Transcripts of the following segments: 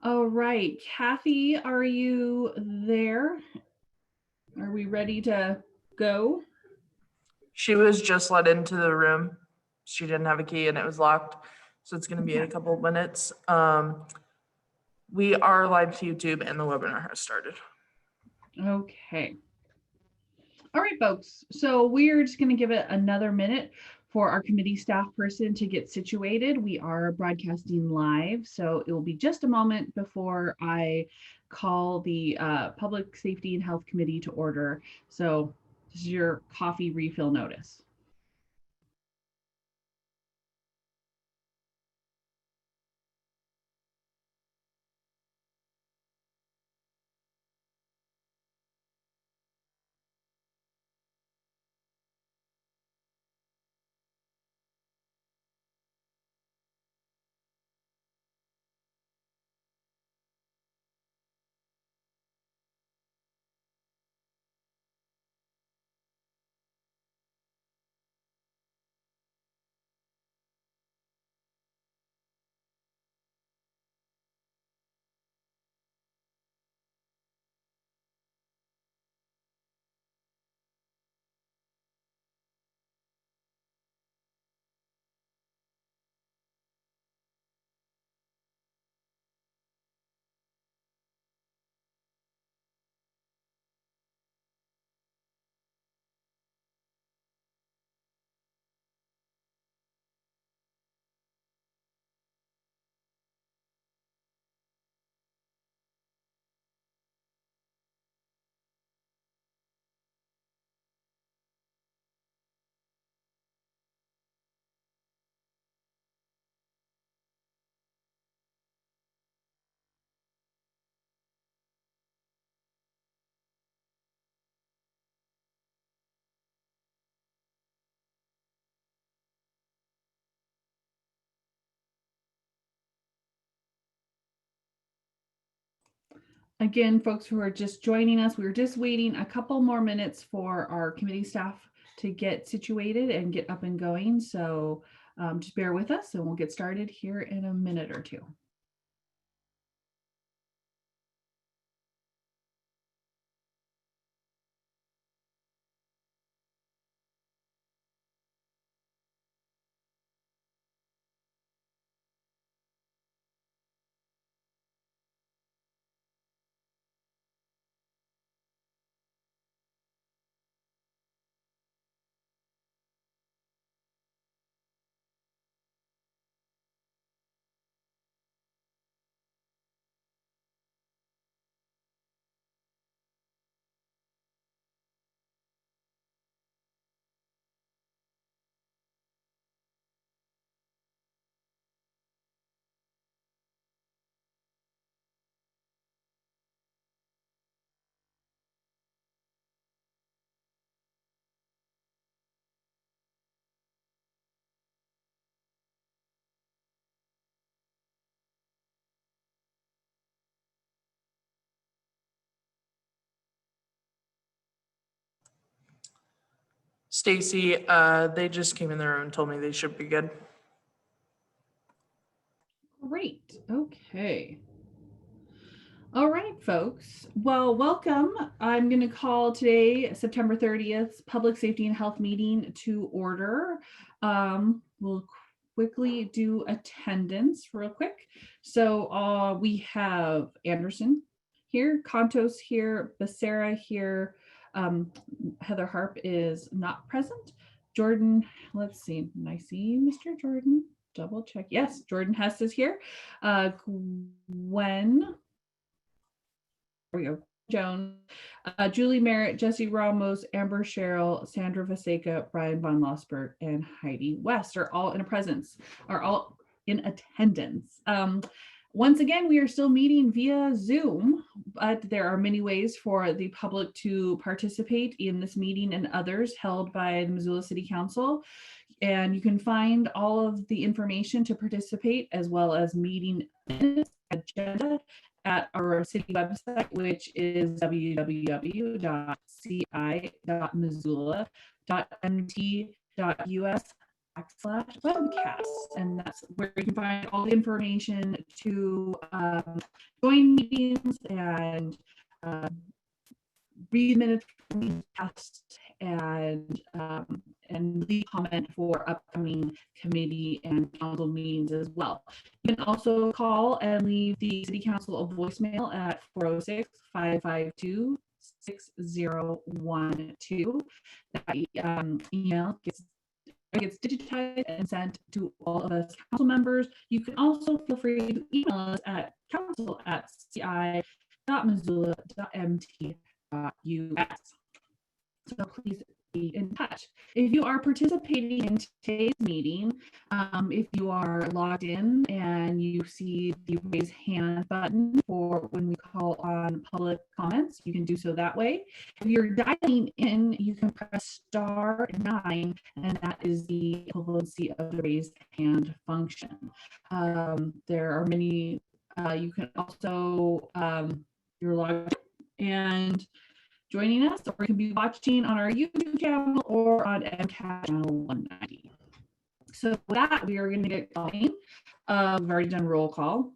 All right, Kathy, are you there? Are we ready to go? She was just let into the room. She didn't have a key and it was locked. So it's going to be in a couple of minutes. We are live to YouTube and the webinar has started. Okay. All right, folks. So we're just going to give it another minute for our committee staff person to get situated. We are broadcasting live, so it will be just a moment before I call the Public Safety and Health Committee to order. So this is your coffee refill notice. Again, folks who are just joining us, we're just waiting a couple more minutes for our committee staff to get situated and get up and going. So just bear with us and we'll get started here in a minute or two. Stacy, they just came in the room and told me they should be good. Great. Okay. All right, folks. Well, welcome. I'm going to call today, September 30th, Public Safety and Health meeting to order. We'll quickly do attendance real quick. So we have Anderson here, Contos here, Becerra here. Heather Harp is not present. Jordan, let's see. I see Mr. Jordan. Double check. Yes, Jordan Hess is here. Gwen. There we go. Jones, Julie Merritt, Jesse Ramos, Amber Sherrill, Sandra Vaseka, Brian Von Losberg, and Heidi West are all in attendance. Once again, we are still meeting via Zoom, but there are many ways for the public to participate in this meeting and others held by the Missoula City Council. And you can find all of the information to participate as well as meeting agenda at our city website, which is www.ci.missoula.mt.us /webcast, and that's where you can find all the information to join meetings and read minutes from the past and leave comment for upcoming committee and council meetings as well. You can also call and leave the city council a voicemail at 406-552-6012. That email gets digitized and sent to all of us council members. You can also feel free to email us at council@ci.missoula.mt.us. So please be in touch. If you are participating in today's meeting, if you are logged in and you see the raise hand button for when we call on public comments, you can do so that way. If you're dialing in, you can press *9, and that is the equivalency of the raised hand function. There are many, you can also, you're logged in and joining us, or you can be watching on our YouTube channel or on MCAT channel 190. So with that, we are going to get going. We've already done roll call.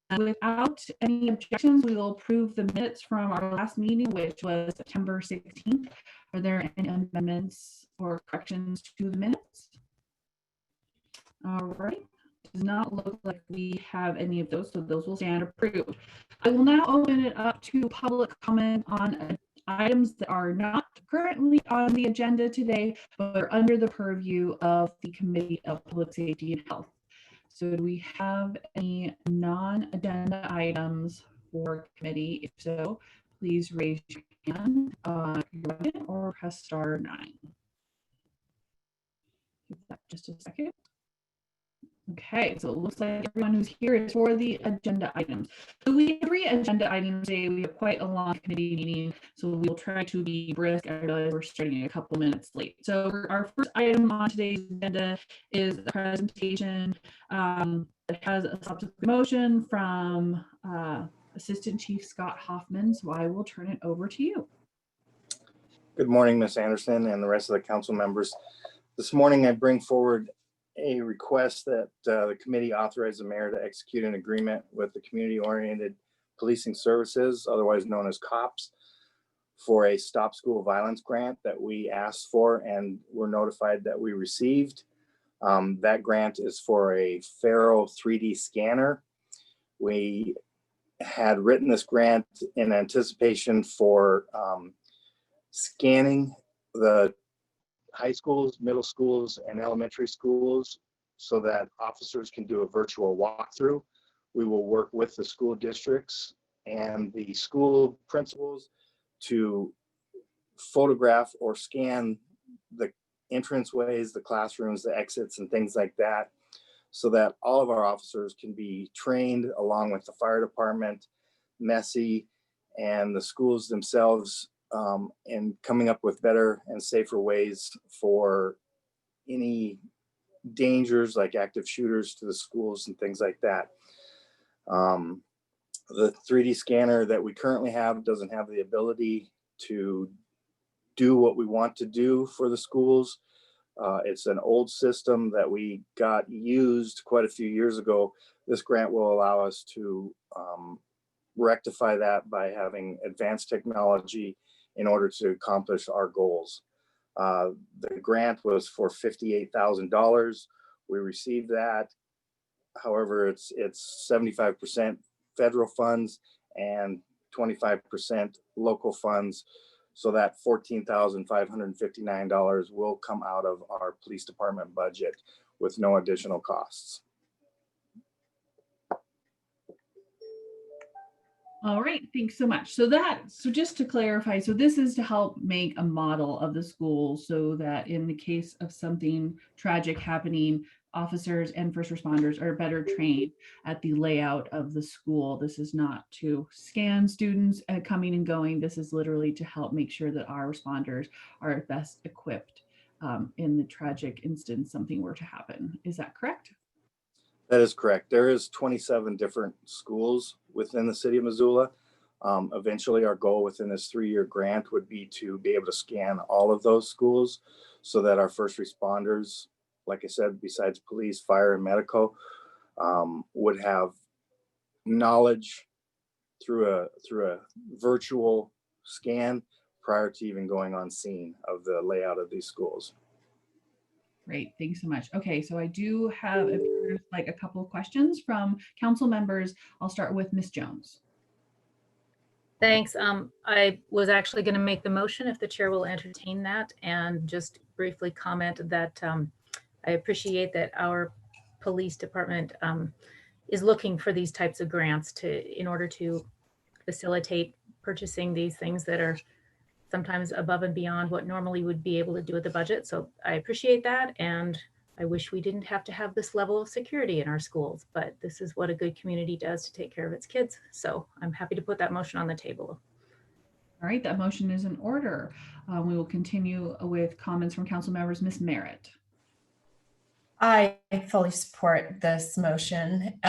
And without any objections, we will approve the minutes from our last meeting, which was September 16th. Are there any amendments or corrections to the minutes? All right. Does not look like we have any of those, so those will stand approved. I will now open it up to public comment on items that are not currently on the agenda today, but are under the purview of the Committee of Public Safety and Health. So do we have any non-agenda items for committee? If so, please raise your hand or press *9. Give that just a second. Okay, so it looks like everyone who's here is for the agenda items. So we have 3 agenda items today. We have quite a long committee meeting, so we will try to be brisk. I realize we're starting a couple minutes late. So our first item on today's agenda is a presentation that has a subsequent motion from Assistant Chief Scott Hoffman. So I will turn it over to you. Good morning, Ms. Anderson and the rest of the council members. This morning I bring forward a request that the committee authorize the mayor to execute an agreement with the Community-Oriented Policing Services, otherwise known as COPS, for a Stop School Violence grant that we asked for and were notified that we received. That grant is for a Faro 3D scanner. We had written this grant in anticipation for scanning the high schools, middle schools, and elementary schools so that officers can do a virtual walkthrough. We will work with the school districts and the school principals to photograph or scan the entranceways, the classrooms, the exits, and things like that, so that all of our officers can be trained along with the fire department, MESI, and the schools themselves and coming up with better and safer ways for any dangers like active shooters to the schools and things like that. The 3D scanner that we currently have doesn't have the ability to do what we want to do for the schools. It's an old system that we got used quite a few years ago. This grant will allow us to rectify that by having advanced technology in order to accomplish our goals. The grant was for $58,000. We received that. However, it's 75% federal funds and 25% local funds. So that $14,559 will come out of our police department budget with no additional costs. All right, thanks so much. So just to clarify, so this is to help make a model of the school so that in the case of something tragic happening, officers and first responders are better trained at the layout of the school. This is not to scan students coming and going. This is literally to help make sure that our responders are best equipped in the tragic instance something were to happen. Is that correct? That is correct. There is 27 different schools within the city of Missoula. Eventually, our goal within this 3-year grant would be to be able to scan all of those schools so that our first responders like I said, besides police, fire, and medical, would have knowledge through a virtual scan prior to even going on scene of the layout of these schools. Great, thanks so much. Okay, so I do have like a couple of questions from council members. I'll start with Ms. Jones. Thanks. I was actually going to make the motion if the chair will entertain that, and just briefly comment that I appreciate that our police department is looking for these types of grants in order to facilitate purchasing these things that are sometimes above and beyond what normally would be able to do with the budget. So I appreciate that. And I wish we didn't have to have this level of security in our schools, but this is what a good community does to take care of its kids. So I'm happy to put that motion on the table. All right, that motion is in order. We will continue with comments from council members. Ms. Merritt. I fully support this motion.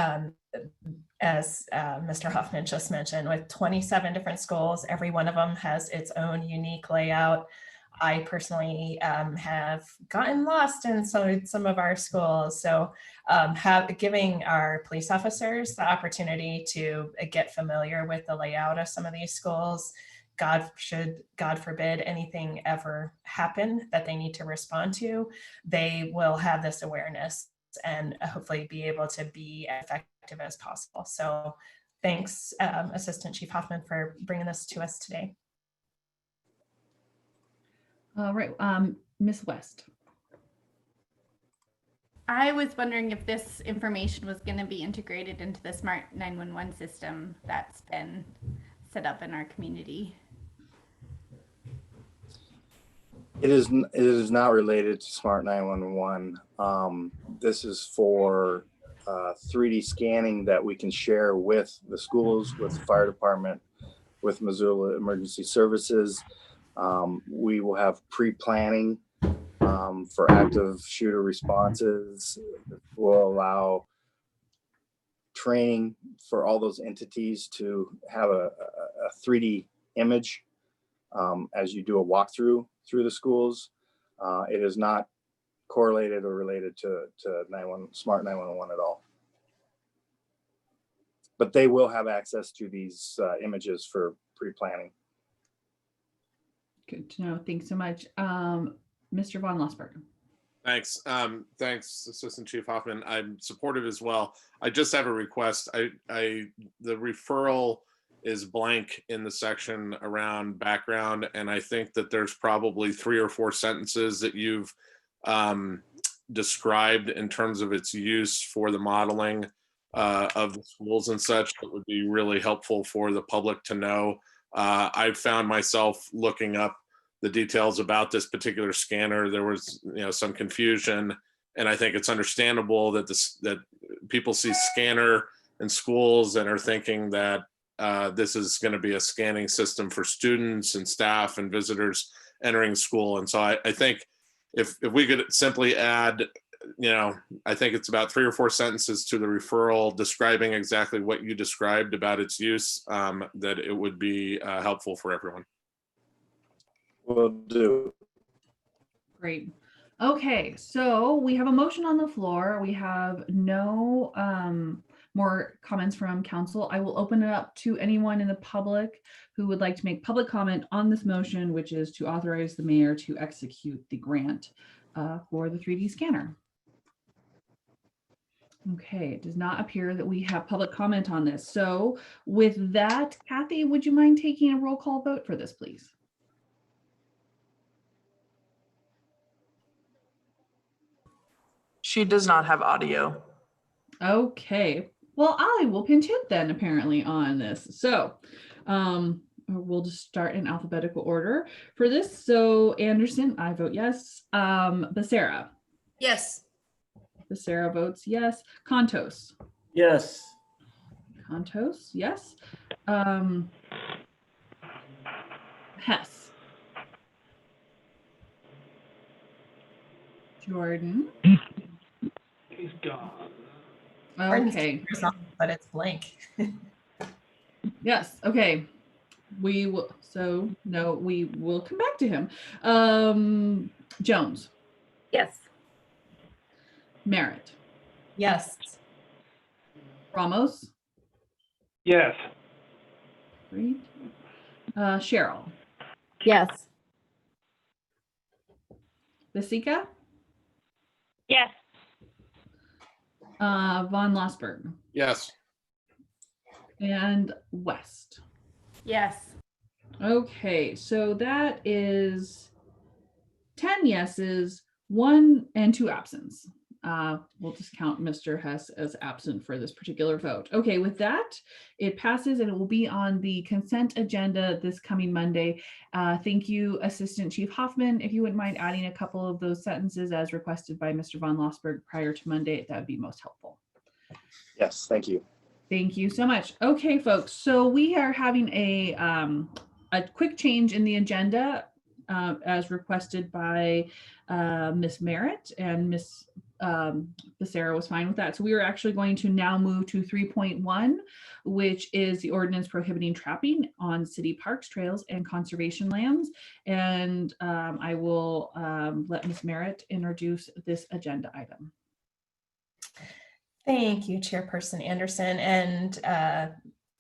As Mr. Hoffman just mentioned, with 27 different schools, every one of them has its own unique layout. I personally have gotten lost in some of our schools. So giving our police officers the opportunity to get familiar with the layout of some of these schools, God forbid anything ever happen that they need to respond to, they will have this awareness and hopefully be able to be as effective as possible. So thanks, Assistant Chief Hoffman, for bringing this to us today. All right, Ms. West. I was wondering if this information was going to be integrated into the Smart 911 system that's been set up in our community. It is not related to Smart 911. This is for 3D scanning that we can share with the schools, with the fire department, with Missoula Emergency Services. We will have pre-planning for active shooter responses. We'll allow training for all those entities to have a 3D image as you do a walkthrough through the schools. It is not correlated or related to Smart 911 at all. But they will have access to these images for pre-planning. Good to know. Thanks so much. Mr. Von Lossberg. Thanks. Thanks, Assistant Chief Hoffman. I'm supportive as well. I just have a request. The referral is blank in the section around background, and I think that there's probably 3 or 4 sentences that you've described in terms of its use for the modeling of the schools and such that would be really helpful for the public to know. I've found myself looking up the details about this particular scanner. There was, some confusion, and I think it's understandable that that people see scanner in schools and are thinking that this is going to be a scanning system for students and staff and visitors entering school. And so I think if we could simply add, I think it's about 3 or 4 sentences to the referral describing exactly what you described about its use, that it would be helpful for everyone. Will do. Great. Okay, so we have a motion on the floor. We have no more comments from council. I will open it up to anyone in the public who would like to make public comment on this motion, which is to authorize the mayor to execute the grant for the 3D scanner. Okay, it does not appear that we have public comment on this. So with that, Kathy, would you mind taking a roll call vote for this, please? She does not have audio. Okay, well, I will pinch hit then apparently on this. So we'll just start in alphabetical order for this. So Anderson, I vote yes. Becerra. Yes. Becerra votes yes. Contos. Yes. Contos, yes. Hess. Jordan. He's gone. Okay. But it's blank. Yes. Okay. We will. So no, we will come back to him. Jones. Yes. Merritt, Yes. Ramos, Yes. great. Cheryl, Yes. Vasika, Yes. Von Lossberg, Yes. and West. Yes. Okay, so that is 10 yeses, 1 and 2 absents. We'll just count Mr. Hess as absent for this particular vote. Okay, with that, it passes and it will be on the consent agenda this coming Monday. Thank you, Assistant Chief Hoffman. If you wouldn't mind adding a couple of those sentences as requested by Mr. Von Lossberg prior to Monday, that would be most helpful. Yes, thank you. Thank you so much. Okay, folks, so we are having a quick change in the agenda as requested by Ms. Merritt, and Ms. Becerra was fine with that. So we are actually going to now move to 3.1, which is the ordinance prohibiting trapping on city parks, trails, and conservation lands. And I will let Ms. Merritt introduce this agenda item. Thank you, Chairperson Anderson, and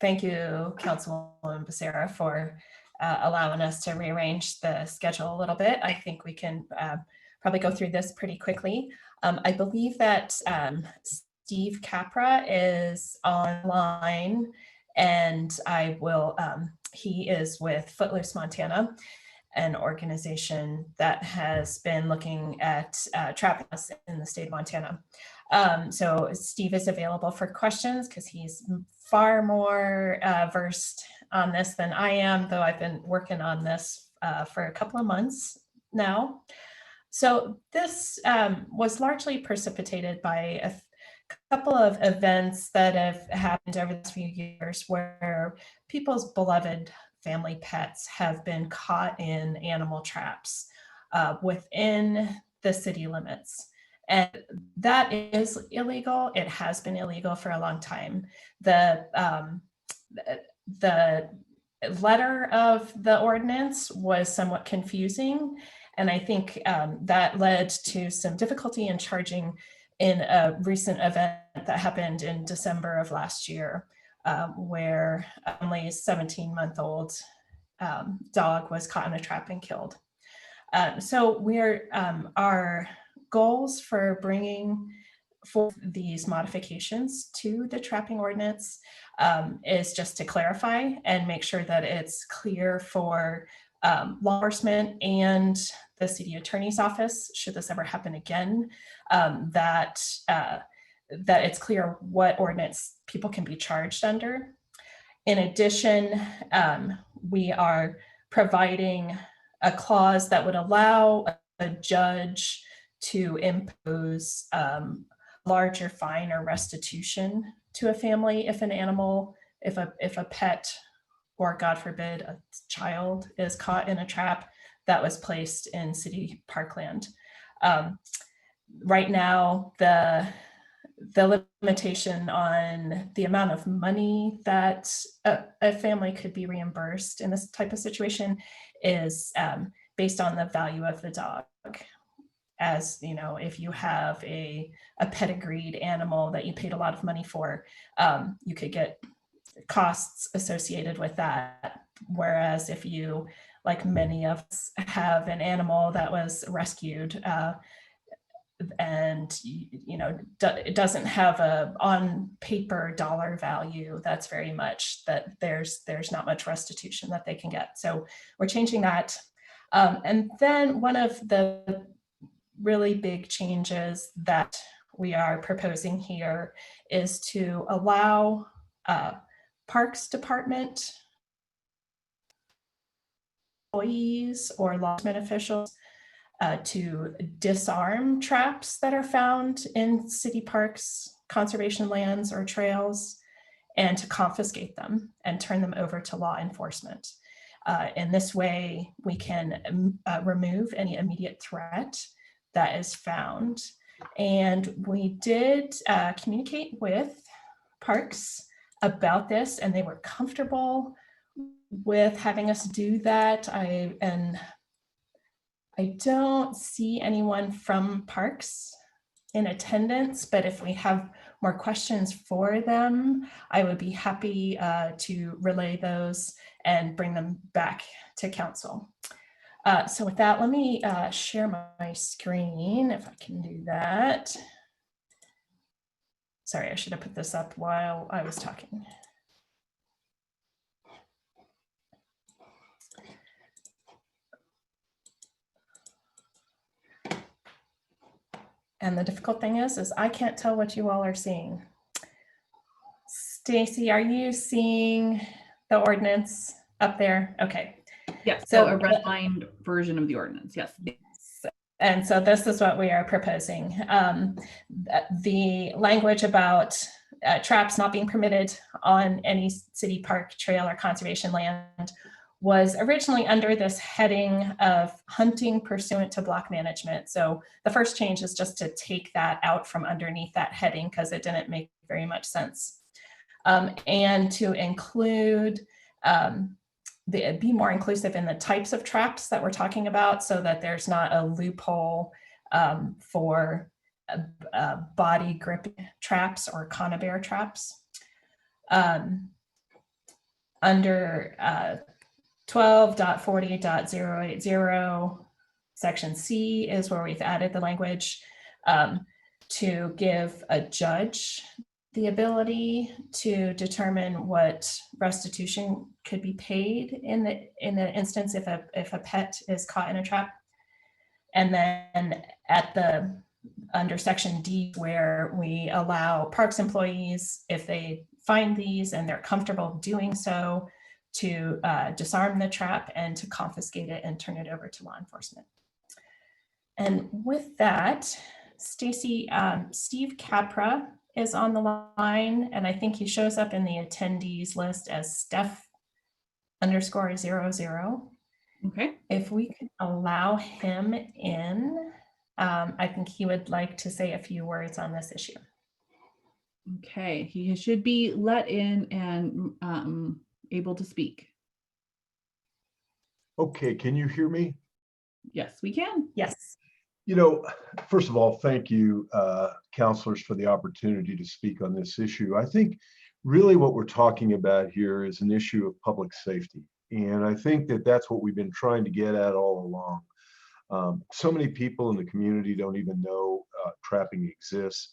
thank you, Councilwoman Becerra, for allowing us to rearrange the schedule a little bit. I think we can probably go through this pretty quickly. I believe that Steve Capra is online, and I will. He is with Footloose Montana, an organization that has been looking at trapping in the state of Montana. So Steve is available for questions because he's far more versed on this than I am, though I've been working on this for a couple of months now. So this was largely precipitated by a couple of events that have happened over the last few years where people's beloved family pets have been caught in animal traps within the city limits. And that is illegal. It has been illegal for a long time. The letter of the ordinance was somewhat confusing, and I think that led to some difficulty in charging in a recent event that happened in December of last year, where only a 17-month-old dog was caught in a trap and killed. So our goals for bringing forth these modifications to the trapping ordinance is just to clarify and make sure that it's clear for law enforcement and the city attorney's office, should this ever happen again, that it's clear what ordinance people can be charged under. In addition, we are providing a clause that would allow a judge to impose larger fine or restitution to a family if an animal, if a pet, or God forbid, a child is caught in a trap that was placed in city parkland. Right now, the limitation on the amount of money that a family could be reimbursed in this type of situation is based on the value of the dog. As you know, if you have a pedigreed animal that you paid a lot of money for, you could get costs associated with that. Whereas if you, like many of us, have an animal that was rescued and it doesn't have a on paper dollar value, that's very much that there's not much restitution that they can get. So we're changing that. And then one of the really big changes that we are proposing here is to allow Parks Department employees or law enforcement officials to disarm traps that are found in city parks, conservation lands, or trails, and to confiscate them and turn them over to law enforcement. In this way, we can remove any immediate threat that is found. And we did communicate with Parks about this, and they were comfortable with having us do that. I don't see anyone from Parks in attendance, but if we have more questions for them, I would be happy to relay those and bring them back to council. So with that, let me share my screen if I can do that. Sorry, I should have put this up while I was talking. And the difficult thing is I can't tell what you all are seeing. Stacy, are you seeing the ordinance up there? Okay. Yes, So so a redlined version of the ordinance, yes. and so this is what we are proposing. The language about traps not being permitted on any city park, trail, or conservation land was originally under this heading of hunting pursuant to block management. So the first change is just to take that out from underneath that heading because it didn't make very much sense. And to include, be more inclusive in the types of traps that we're talking about so that there's not a loophole for body grip traps or conibear traps. Under 12.40.080, section C is where we've added the language to give a judge the ability to determine what restitution could be paid in the instance if a pet is caught in a trap. And then under section D, where we allow parks employees, if they find these and they're comfortable doing so, to disarm the trap and to confiscate it and turn it over to law enforcement. And with that, Stacy, Steve Capra is on the line, and I think he shows up in the attendees list as Steph_00. Okay. If we could allow him in, I think he would like to say a few words on this issue. Okay, he should be let in and able to speak. Okay, can you hear me? Yes, we can. Yes. You know, first of all, thank you, counselors, for the opportunity to speak on this issue. I think really what we're talking about here is an issue of public safety. And I think that that's what we've been trying to get at all along. So many people in the community don't even know trapping exists.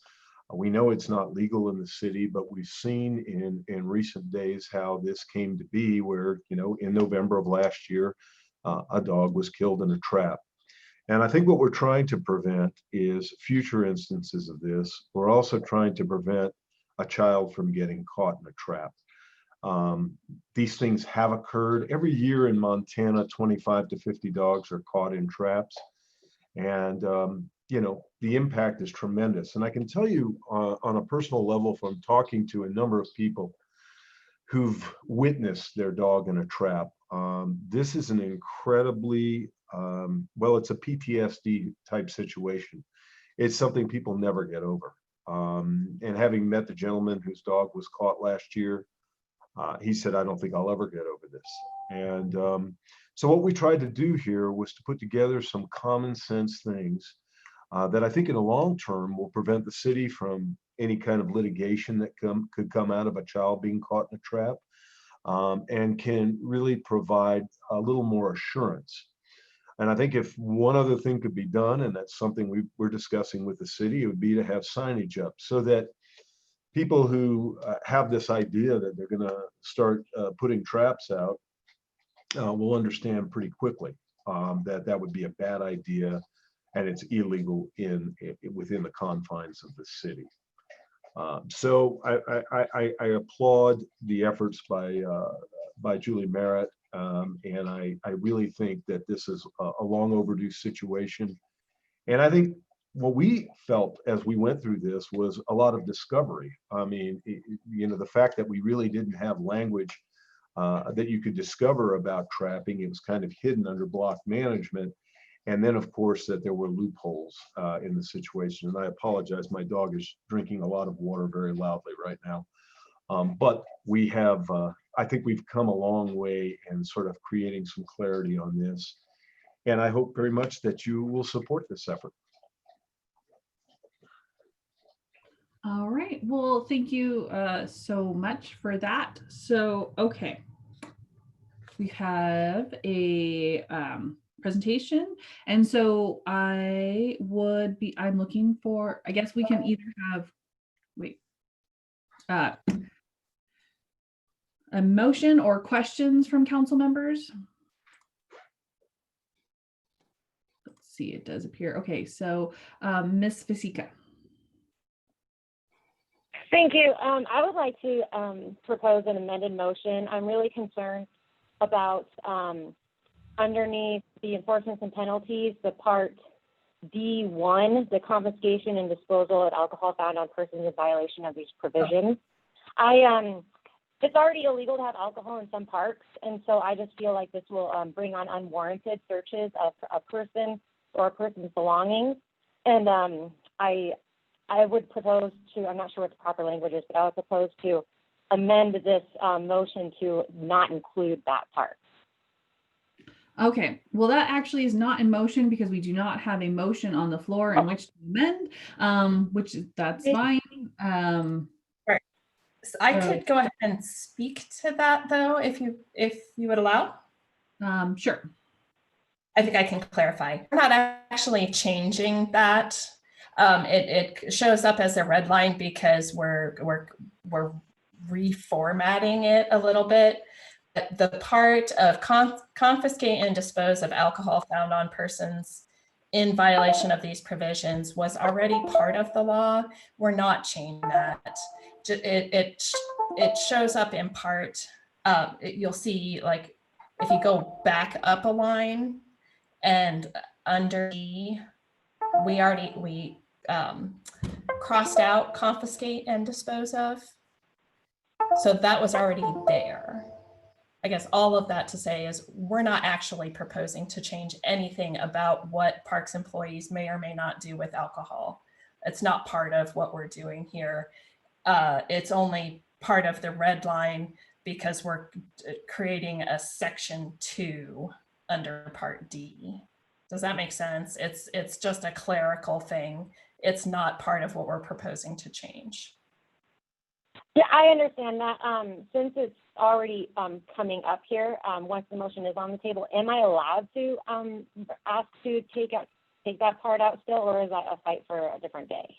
We know it's not legal in the city, but we've seen in recent days how this came to be where, you know, in November of last year, a dog was killed in a trap. And I think what we're trying to prevent is future instances of this. We're also trying to prevent a child from getting caught in a trap. These things have occurred. Every year in Montana, 25 to 50 dogs are caught in traps. And, you know, the impact is tremendous. And I can tell you on a personal level from talking to a number of people who've witnessed their dog in a trap, this is an incredibly, well, it's a PTSD type situation. It's something people never get over. And having met the gentleman whose dog was caught last year, he said, I don't think I'll ever get over this. And so what we tried to do here was to put together some common sense things that I think in the long term will prevent the city from any kind of litigation that could come out of a child being caught in a trap, and can really provide a little more assurance. And I think if one other thing could be done, and that's something we're discussing with the city, it would be to have signage up so that people who have this idea that they're going to start putting traps out will understand pretty quickly that that would be a bad idea and it's illegal within the confines of the city. So I applaud the efforts by Julie Merritt, and I really think that this is a long overdue situation. And I think what we felt as we went through this was a lot of discovery. I mean, you know, the fact that we really didn't have language that you could discover about trapping, it was kind of hidden under block management. And then, of course, that there were loopholes in the situation. And I apologize, my dog is drinking a lot of water very loudly right now. But we have, I think we've come a long way in sort of creating some clarity on this. And I hope very much that you will support this effort. All right. Well, thank you so much for that. So, okay. We have a presentation. And so I'm looking for, I guess we can either have, a motion or questions from council members. Let's see, it does appear. Okay, so Ms. Vasika. Thank you. I would like to propose an amended motion. I'm really concerned about underneath the enforcements and penalties, the part D1, the confiscation and disposal of alcohol found on persons in violation of these provisions. It's already illegal to have alcohol in some parks, and so I just feel like this will bring on unwarranted searches of a person or a person's belongings. And I would propose to, I'm not sure what the proper language is, but I would propose to amend this motion to not include that part. Okay, well, that actually is not in motion because we do not have a motion on the floor in which to amend, that's fine. So I could go ahead and speak to that though, if you would allow. Sure. I think I can clarify. We're not actually changing that. It shows up as a red line because we're reformatting it a little bit. The part of confiscate and dispose of alcohol found on persons in violation of these provisions was already part of the law. We're not changing that. It shows up in part. You'll see, like, if you go back up a line and under E, we crossed out confiscate and dispose of. So that was already there. I guess all of that to say is we're not actually proposing to change anything about what parks employees may or may not do with alcohol. It's not part of what we're doing here. It's only part of the red line because we're creating a section 2 under part D. Does that make sense? It's just a clerical thing. It's not part of what we're proposing to change. Yeah, I understand that. Since it's already coming up here, once the motion is on the table, am I allowed to ask to take that part out still, or is that a fight for a different day?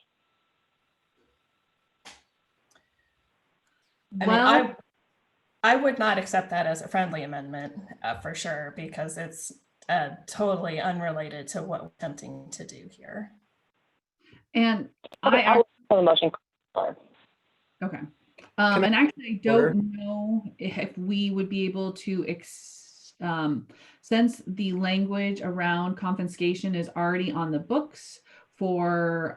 I would not accept that as a friendly amendment for sure, because it's totally unrelated to what we're attempting to do here. And okay, I will put a motion. Okay. And actually, I don't know if we would be able to, since the language around confiscation is already on the books for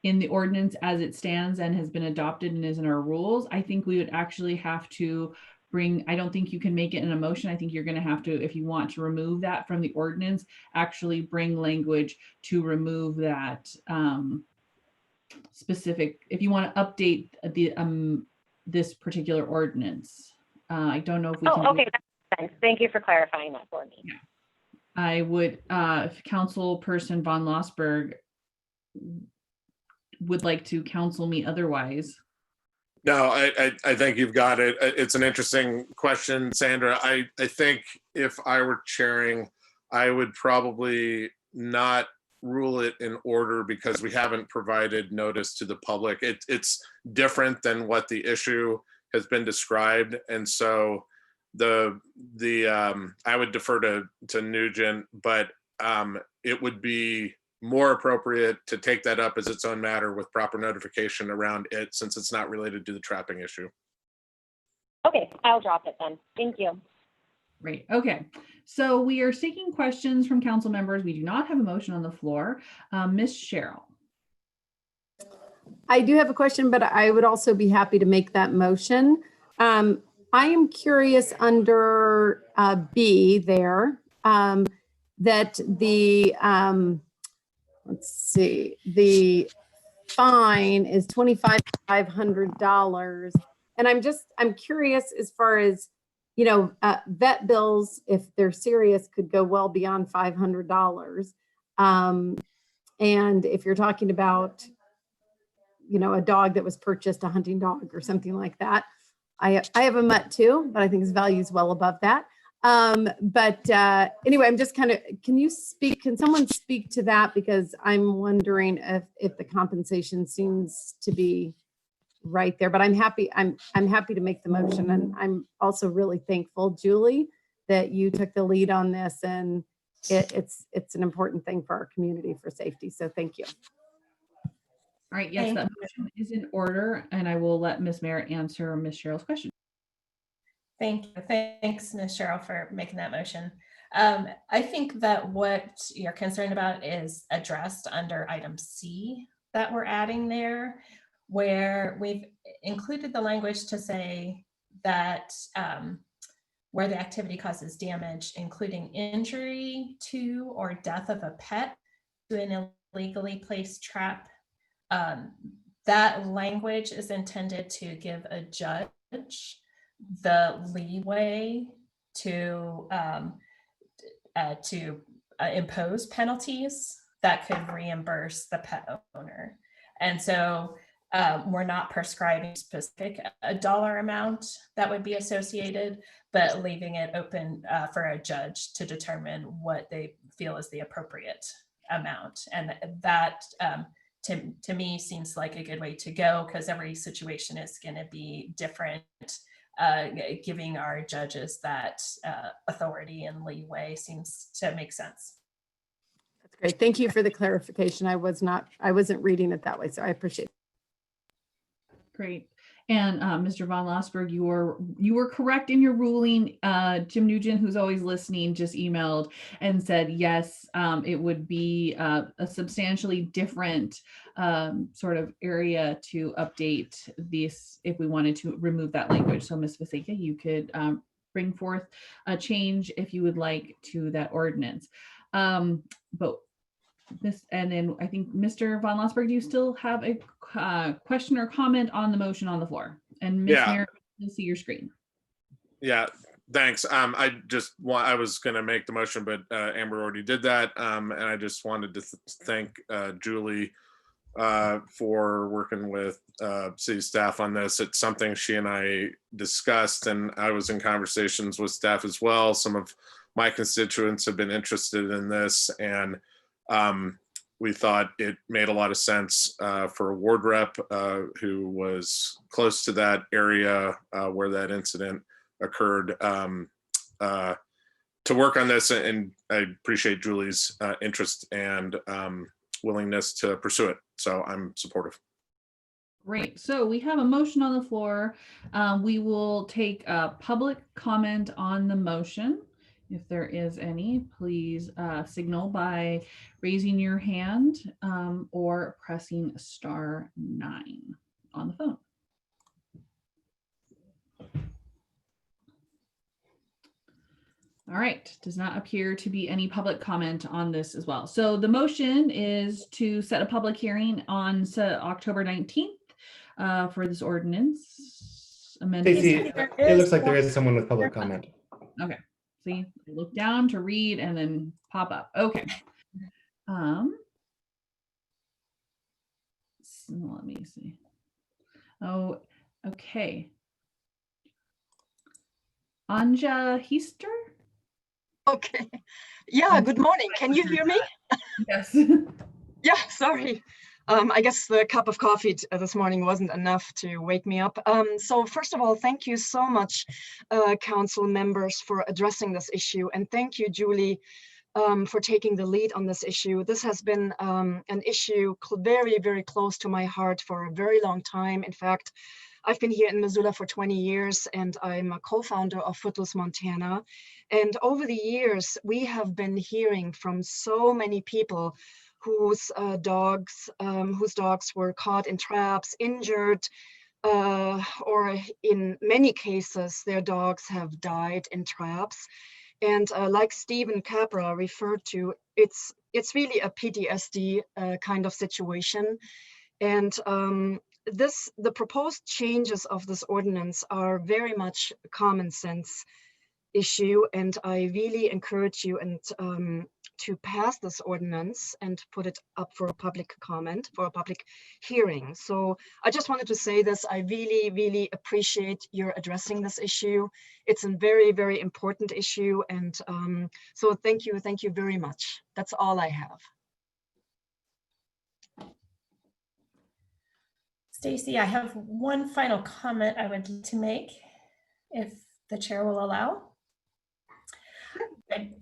in the ordinance as it stands and has been adopted and is in our rules, I think we would actually have to bring, I don't think you can make it in a motion. I think you're going to have to, if you want to remove that from the ordinance, actually bring language to remove that specific, if you want to update the this particular ordinance. I don't know if we can. Okay, that makes sense. Thank you for clarifying that for me. Yeah. I would, if Councilperson von Lossberg would like to counsel me otherwise. No, I think you've got it. It's an interesting question, Sandra. I think if I were chairing, I would probably not rule it in order because we haven't provided notice to the public. It's different than what the issue has been described, and so I would defer to Nugent, but it would be more appropriate to take that up as its own matter with proper notification around it, since it's not related to the trapping issue. Okay, I'll drop it then. Thank you. Great. Okay. So we are seeking questions from council members. We do not have a motion on the floor. Ms. Cheryl. I do have a question, but I would also be happy to make that motion. I am curious under B there that the, let's see, the fine is $2,500. And I'm curious as far as, you know, vet bills, if they're serious, could go well beyond $500. And if you're talking about a dog that was purchased, a hunting dog or something like that. I have a mutt too, but I think his value is well above that. Anyway, I'm just kind of, can someone speak to that? Because I'm wondering if the compensation seems to be right there, but I'm happy to make the motion. And I'm also really thankful, Julie, that you took the lead on this, and it's an important thing for our community for safety. So thank you. All right, yes, that motion is in order, and I will let Ms. Merritt answer Ms. Cheryl's question. Thank you. Thanks, Ms. Cheryl, for making that motion. I think that what you're concerned about is addressed under item C that we're adding there, where we've included the language to say that where the activity causes damage, including injury to or death of a pet to an illegally placed trap, that language is intended to give a judge the leeway to impose penalties that could reimburse the pet owner. And so we're not prescribing specific a dollar amount that would be associated, but leaving it open for a judge to determine what they feel is the appropriate amount. And that to me seems like a good way to go, because every situation is going to be different. Giving our judges that authority and leeway seems to make sense. That's great. Thank you for the clarification. I wasn't reading it that way, so I appreciate it. Great. And Mr. Von Lossberg, you were correct in your ruling. Jim Nugent, who's always listening, just emailed and said, yes, it would be a substantially different sort of area to update this if we wanted to remove that language. So Ms. Vaseka, you could bring forth a change if you would like to that ordinance. But this, and then I think Mr. Von Lossberg, do you still have a question or comment on the motion on the floor? And Ms. Merritt, you'll see your screen. Yeah, thanks. I was going to make the motion, but Amber already did that. And I just wanted to thank Julie for working with city staff on this. It's something she and I discussed, and I was in conversations with staff as well. Some of my constituents have been interested in this, and we thought it made a lot of sense for a ward rep who was close to that area where that incident occurred to work on this. And I appreciate Julie's interest and willingness to pursue it. So I'm supportive. Great. So we have a motion on the floor. We will take a public comment on the motion. If there is any, please signal by raising your hand or pressing *9 on the phone. All right, does not appear to be any public comment on this as well. So the motion is to set a public hearing on October 19th for this ordinance amendment. Stacey, it looks like there is someone with public comment. Okay. See, I look down to read and then pop up. Okay. So let me see. Oh, okay. Anja Heister? Okay. Yeah, good morning. Can you hear me? Yes. Yeah, sorry. I guess the cup of coffee this morning wasn't enough to wake me up. So first of all, thank you so much, council members, for addressing this issue. And thank you, Julie, for taking the lead on this issue. This has been an issue very, very close to my heart for a very long time. In fact, I've been here in Missoula for 20 years, and I'm a co-founder of Foothills, Montana. And over the years, we have been hearing from so many people whose dogs were caught in traps, injured, or in many cases, their dogs have died in traps. And like Stephen Capra referred to, it's really a PTSD kind of situation. And the proposed changes of this ordinance are very much common sense issue, and I really encourage you and to pass this ordinance and put it up for a public comment, for a public hearing. So I just wanted to say this. I really, really appreciate your addressing this issue. It's a very, very important issue. And so thank you very much. That's all I have. Stacy, I have one final comment I would like to make, if the chair will allow.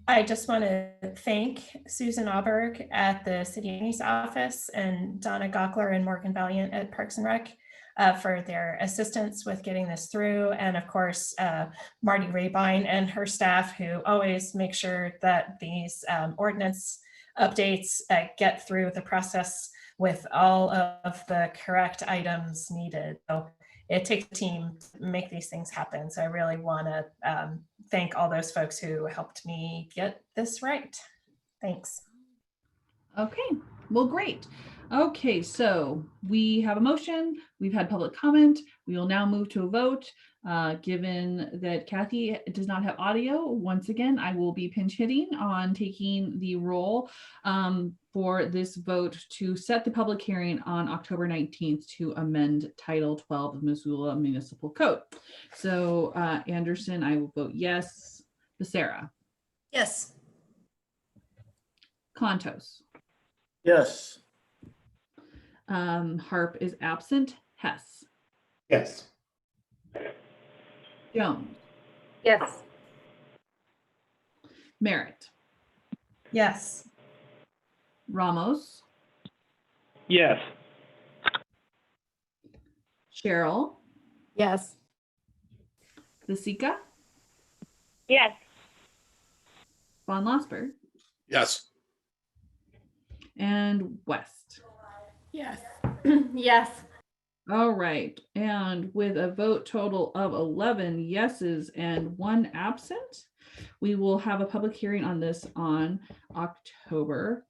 I just want to thank Susan Auberg at the City Attorney's Office and Donna Gockler and Morgan Valiant at Parks and Rec for their assistance with getting this through. And of course, Marty Rabine and her staff, who always make sure that these ordinance updates get through the process with all of the correct items needed. So it takes a team to make these things happen. So I really want to thank all those folks who helped me get this right. Thanks. Okay, well, great. Okay, so we have a motion. We've had public comment. We will now move to a vote. Given that Kathy does not have audio, once again, I will be pinch hitting on taking the roll for this vote to set the public hearing on October 19th to amend Title 12 of Missoula Municipal Code. So Anderson, I will vote yes. Becerra. Yes. Contos. Yes. Harp is absent. Hess. Yes. Jones. Yes. Merritt. Yes. Ramos. Yes. Cheryl. Yes. Vasika. Yes. Von Losberg. Yes. And West. Yes. Yes. All right. And with a vote total of 11 yeses and 1 absent, we will have a public hearing on this on October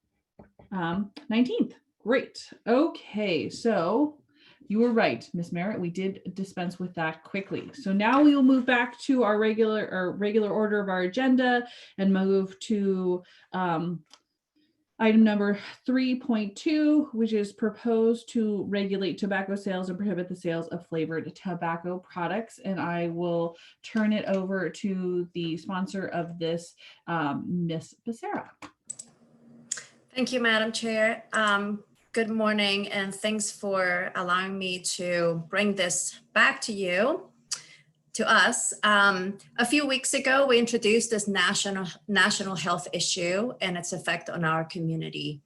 19th. Great. Okay. So you were right, Ms. Merritt. We did dispense with that quickly. So now we will move back to our regular order of our agenda and move to item number 3.2, which is proposed to regulate tobacco sales and prohibit the sales of flavored tobacco products. And I will turn it over to the sponsor of this, Ms. Becerra. Thank you, Madam Chair. Good morning, and thanks for allowing me to bring this back to us. A few weeks ago, we introduced this national health issue and its effect on our community.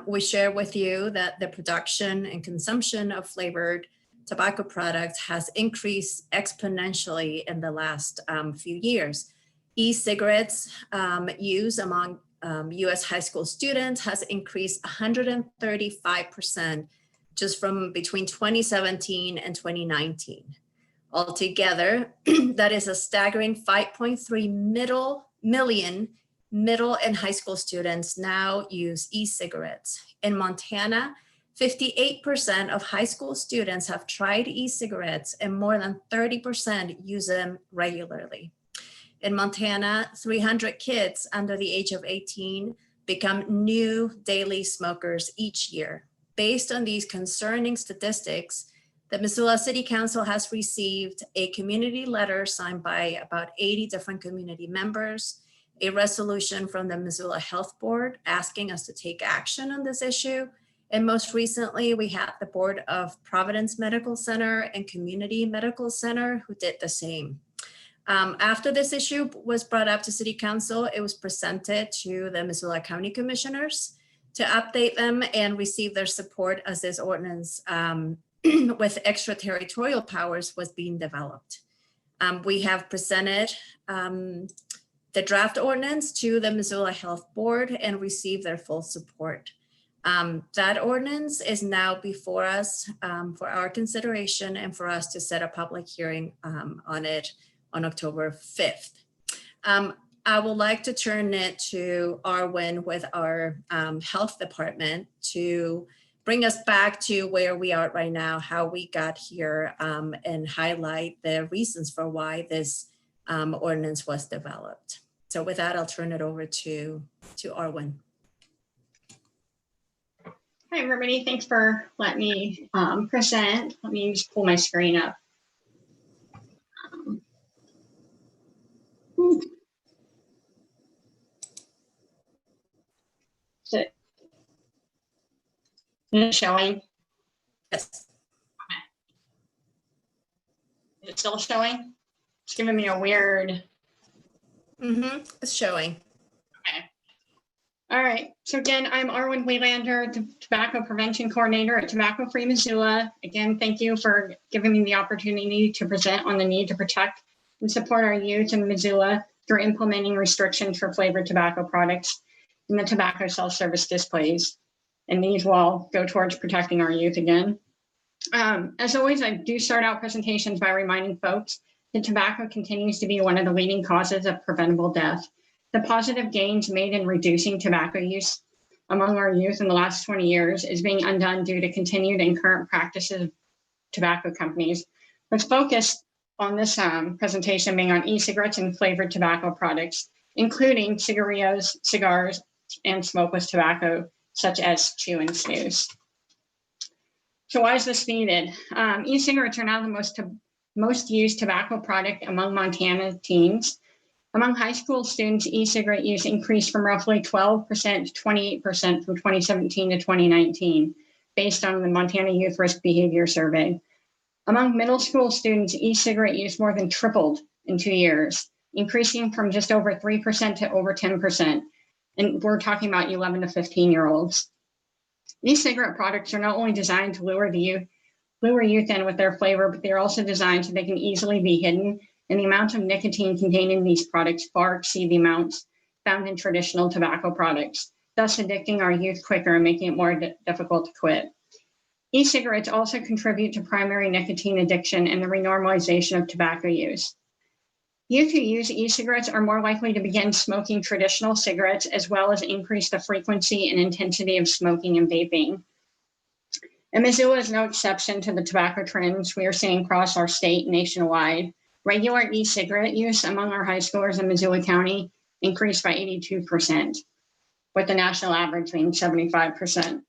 We share with you that the production and consumption of flavored tobacco products has increased exponentially in the last few years. E-cigarettes use among US high school students has increased 135% just from between 2017 and 2019. Altogether, that is a staggering 5.3 million middle and high school students now use e-cigarettes. In Montana, 58% of high school students have tried e-cigarettes and more than 30% use them regularly. In Montana, 300 kids under the age of 18 become new daily smokers each year. Based on these concerning statistics, the Missoula City Council has received a community letter signed by about 80 different community members, a resolution from the Missoula Health Board asking us to take action on this issue. And most recently, we had the board of Providence Medical Center and Community Medical Center who did the same. After this issue was brought up to City Council, it was presented to the Missoula County Commissioners to update them and receive their support as this ordinance with extraterritorial powers was being developed. We have presented the draft ordinance to the Missoula Health Board and received their full support. That ordinance is now before us for our consideration and for us to set a public hearing on it on October 5th. I would like to turn it to Arwen with our health department to bring us back to where we are right now, how we got here, and highlight the reasons for why this ordinance was developed. So with that, I'll turn it over to Arwen. Hi, everybody. Thanks for letting me present. Let me just pull my screen up. Is it showing? Yes. Is it still showing? It's giving me a weird. It's showing. Okay. All right. So again, I'm Arwen Waylander, the Tobacco Prevention Coordinator at Tobacco Free Missoula. Again, thank you for giving me the opportunity to present on the need to protect and support our youth in Missoula through implementing restrictions for flavored tobacco products in the tobacco self-service displays. And these will all go towards protecting our youth again. As always, I do start out presentations by reminding folks that tobacco continues to be one of the leading causes of preventable death. The positive gains made in reducing tobacco use among our youth in the last 20 years is being undone due to continued and current practices of tobacco companies. Let's focus on this presentation being on e-cigarettes and flavored tobacco products, including cigarillos, cigars, and smokeless tobacco, such as chew and snus. So why is this needed? E-cigarettes are now the most used tobacco product among Montana teens. Among high school students, e-cigarette use increased from roughly 12% to 28% from 2017 to 2019, based on the Montana Youth Risk Behavior Survey. Among middle school students, e-cigarette use more than tripled in 2 years, increasing from just over 3% to over 10%. And we're talking about 11 to 15-year-olds. E-cigarette products are not only designed to lure youth in with their flavor, but they're also designed so they can easily be hidden, and the amount of nicotine contained in these products far exceed the amounts found in traditional tobacco products, thus addicting our youth quicker and making it more difficult to quit. E-cigarettes also contribute to primary nicotine addiction and the renormalization of tobacco use. Youth who use e-cigarettes are more likely to begin smoking traditional cigarettes, as well as increase the frequency and intensity of smoking and vaping. And Missoula is no exception to the tobacco trends we are seeing across our state and nationwide. Regular e-cigarette use among our high schoolers in Missoula County increased by 82%, with the national average being 75%.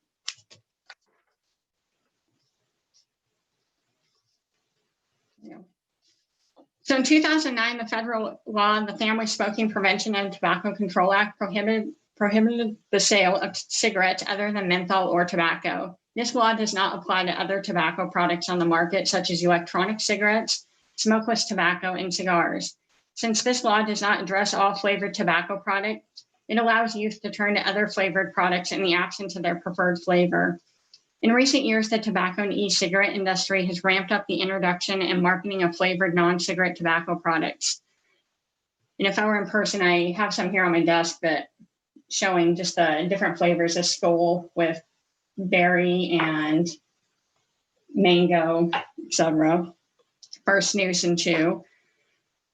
So in 2009, the federal law, the Family Smoking Prevention and Tobacco Control Act, prohibited the sale of cigarettes other than menthol or tobacco. This law does not apply to other tobacco products on the market, such as electronic cigarettes, smokeless tobacco, and cigars. Since this law does not address all flavored tobacco products, it allows youth to turn to other flavored products in the absence of their preferred flavor. In recent years, the tobacco and e-cigarette industry has ramped up the introduction and marketing of flavored non-cigarette tobacco products. And if I were in person, I have some here on my desk that showing just the different flavors of Skoal with berry and mango, etc. For snus and chew.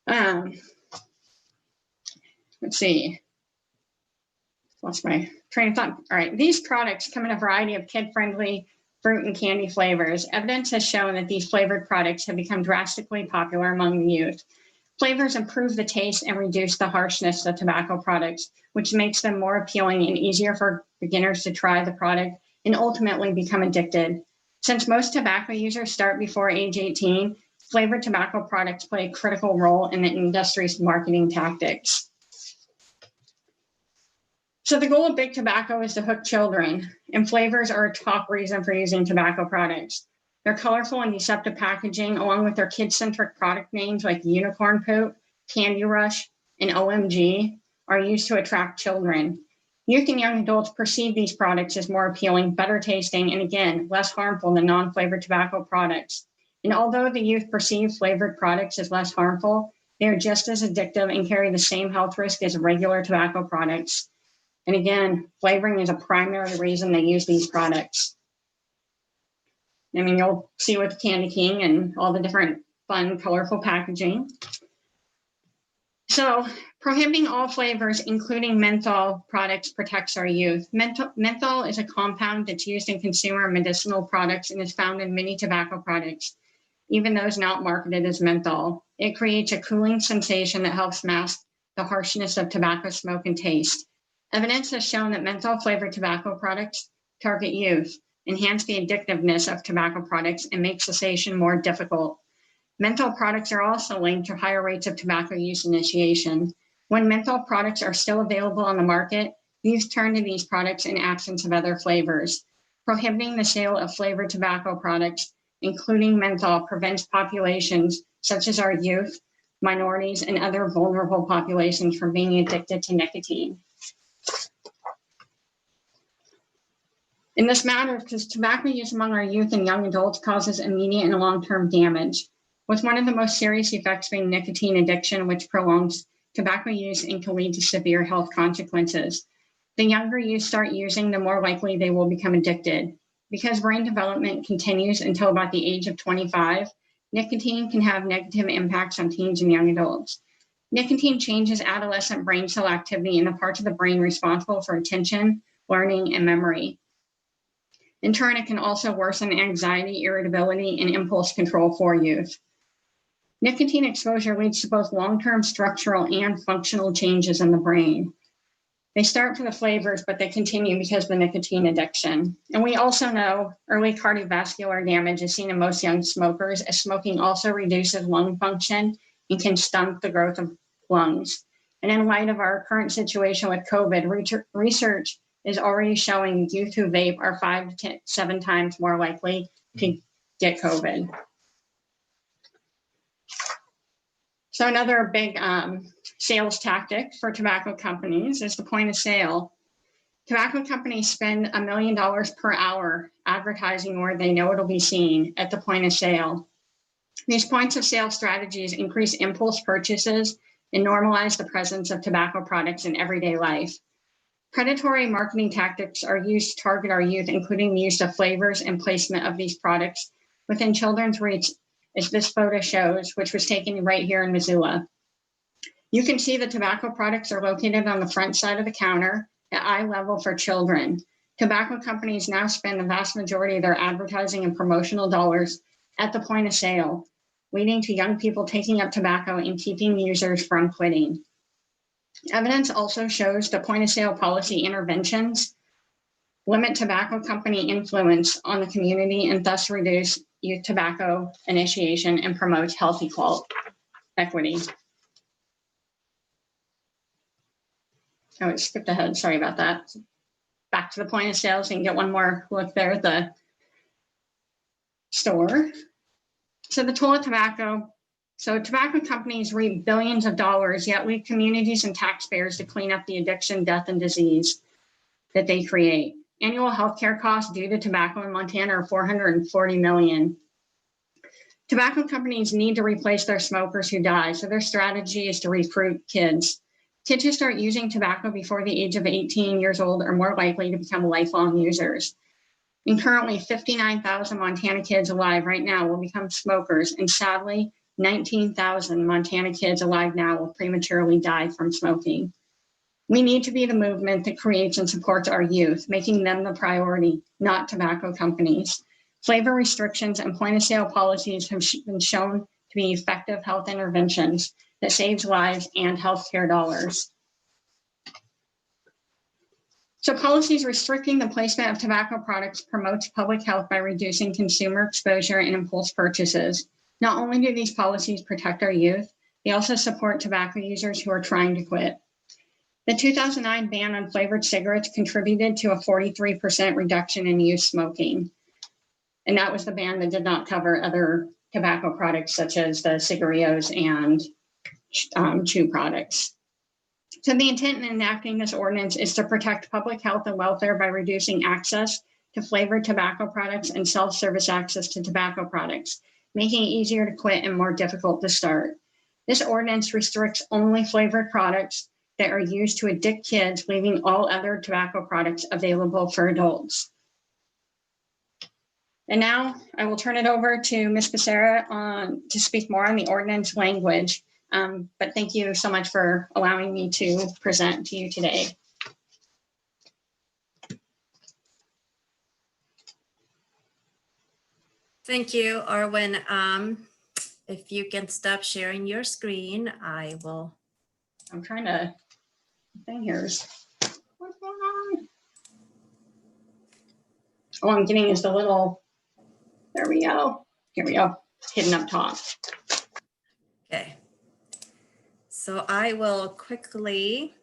Let's see. Lost my train of thought. All right, these products come in a variety of kid-friendly fruit and candy flavors. Evidence has shown that these flavored products have become drastically popular among the youth. Flavors improve the taste and reduce the harshness of tobacco products, which makes them more appealing and easier for beginners to try the product and ultimately become addicted. Since most tobacco users start before age 18, flavored tobacco products play a critical role in the industry's marketing tactics. So the goal of big tobacco is to hook children, and flavors are a top reason for using tobacco products. Their colorful and deceptive packaging, along with their kid-centric product names like Unicorn Poop, Candy Rush, and OMG, are used to attract children. Youth and young adults perceive these products as more appealing, better tasting, and again, less harmful than non-flavored tobacco products. And although the youth perceive flavored products as less harmful, they are just as addictive and carry the same health risk as regular tobacco products. And again, flavoring is a primary reason they use these products. I mean, you'll see with Candy King and all the different fun, colorful packaging. So prohibiting all flavors, including menthol products, protects our youth. Menthol is a compound that's used in consumer medicinal products and is found in many tobacco products, even those not marketed as menthol. It creates a cooling sensation that helps mask the harshness of tobacco smoke and taste. Evidence has shown that menthol flavored tobacco products target youth, enhance the addictiveness of tobacco products, and make cessation more difficult. Menthol products are also linked to higher rates of tobacco use initiation. When menthol products are still available on the market, youth turn to these products in absence of other flavors. Prohibiting the sale of flavored tobacco products, including menthol, prevents populations such as our youth, minorities, and other vulnerable populations from being addicted to nicotine. And this matters because tobacco use among our youth and young adults causes immediate and long-term damage, with one of the most serious effects being nicotine addiction, which prolongs tobacco use and can lead to severe health consequences. The younger you start using, the more likely they will become addicted. Because brain development continues until about the age of 25, nicotine can have negative impacts on teens and young adults. Nicotine changes adolescent brain cell activity in the parts of the brain responsible for attention, learning, and memory. In turn, it can also worsen anxiety, irritability, and impulse control for youth. Nicotine exposure leads to both long-term structural and functional changes in the brain. They start for the flavors, but they continue because of the nicotine addiction. And we also know early cardiovascular damage is seen in most young smokers, as smoking also reduces lung function and can stunt the growth of lungs. And in light of our current situation with COVID, research is already showing youth who vape are 5 to 7 times more likely to get COVID. So another big sales tactic for tobacco companies is the point of sale. Tobacco companies spend $1 million per hour advertising where they know it'll be seen at the point of sale. These points of sale strategies increase impulse purchases and normalize the presence of tobacco products in everyday life. Predatory marketing tactics are used to target our youth, including the use of flavors and placement of these products within children's reach, as this photo shows, which was taken right here in Missoula. You can see the tobacco products are located on the front side of the counter at eye level for children. Tobacco companies now spend the vast majority of their advertising and promotional dollars at the point of sale, leading to young people taking up tobacco and keeping users from quitting. Evidence also shows the point of sale policy interventions limit tobacco company influence on the community and thus reduce youth tobacco initiation and promote health equity. Oh, it skipped ahead, sorry about that. Back to the point of sale, so you can get one more look there at the store. So the toll of tobacco. So tobacco companies reap billions of dollars, yet leave communities and taxpayers to clean up the addiction, death, and disease that they create. Annual healthcare costs due to tobacco in Montana are $440 million. Tobacco companies need to replace their smokers who die, so their strategy is to recruit kids. Kids who start using tobacco before the age of 18 years old are more likely to become lifelong users. And currently, 59,000 Montana kids alive right now will become smokers, and sadly, 19,000 Montana kids alive now will prematurely die from smoking. We need to be the movement that creates and supports our youth, making them the priority, not tobacco companies. Flavor restrictions and point of sale policies have been shown to be effective health interventions that saves lives and healthcare dollars. So policies restricting the placement of tobacco products promotes public health by reducing consumer exposure and impulse purchases. Not only do these policies protect our youth, they also support tobacco users who are trying to quit. The 2009 ban on flavored cigarettes contributed to a 43% reduction in youth smoking. And that was the ban that did not cover other tobacco products such as the cigarillos and chew products. So the intent in enacting this ordinance is to protect public health and welfare by reducing access to flavored tobacco products and self-service access to tobacco products, making it easier to quit and more difficult to start. This ordinance restricts only flavored products that are used to addict kids, leaving all other tobacco products available for adults. And now I will turn it over to Ms. Becerra to speak more on the ordinance language. But thank you so much for allowing me to present to you today. Thank you, Arwen. if you can stop sharing your screen, I will. I'm trying to, thing here's, what's going on? All I'm getting is the little, there we go. Here we go, hidden up top. Okay. So I will quickly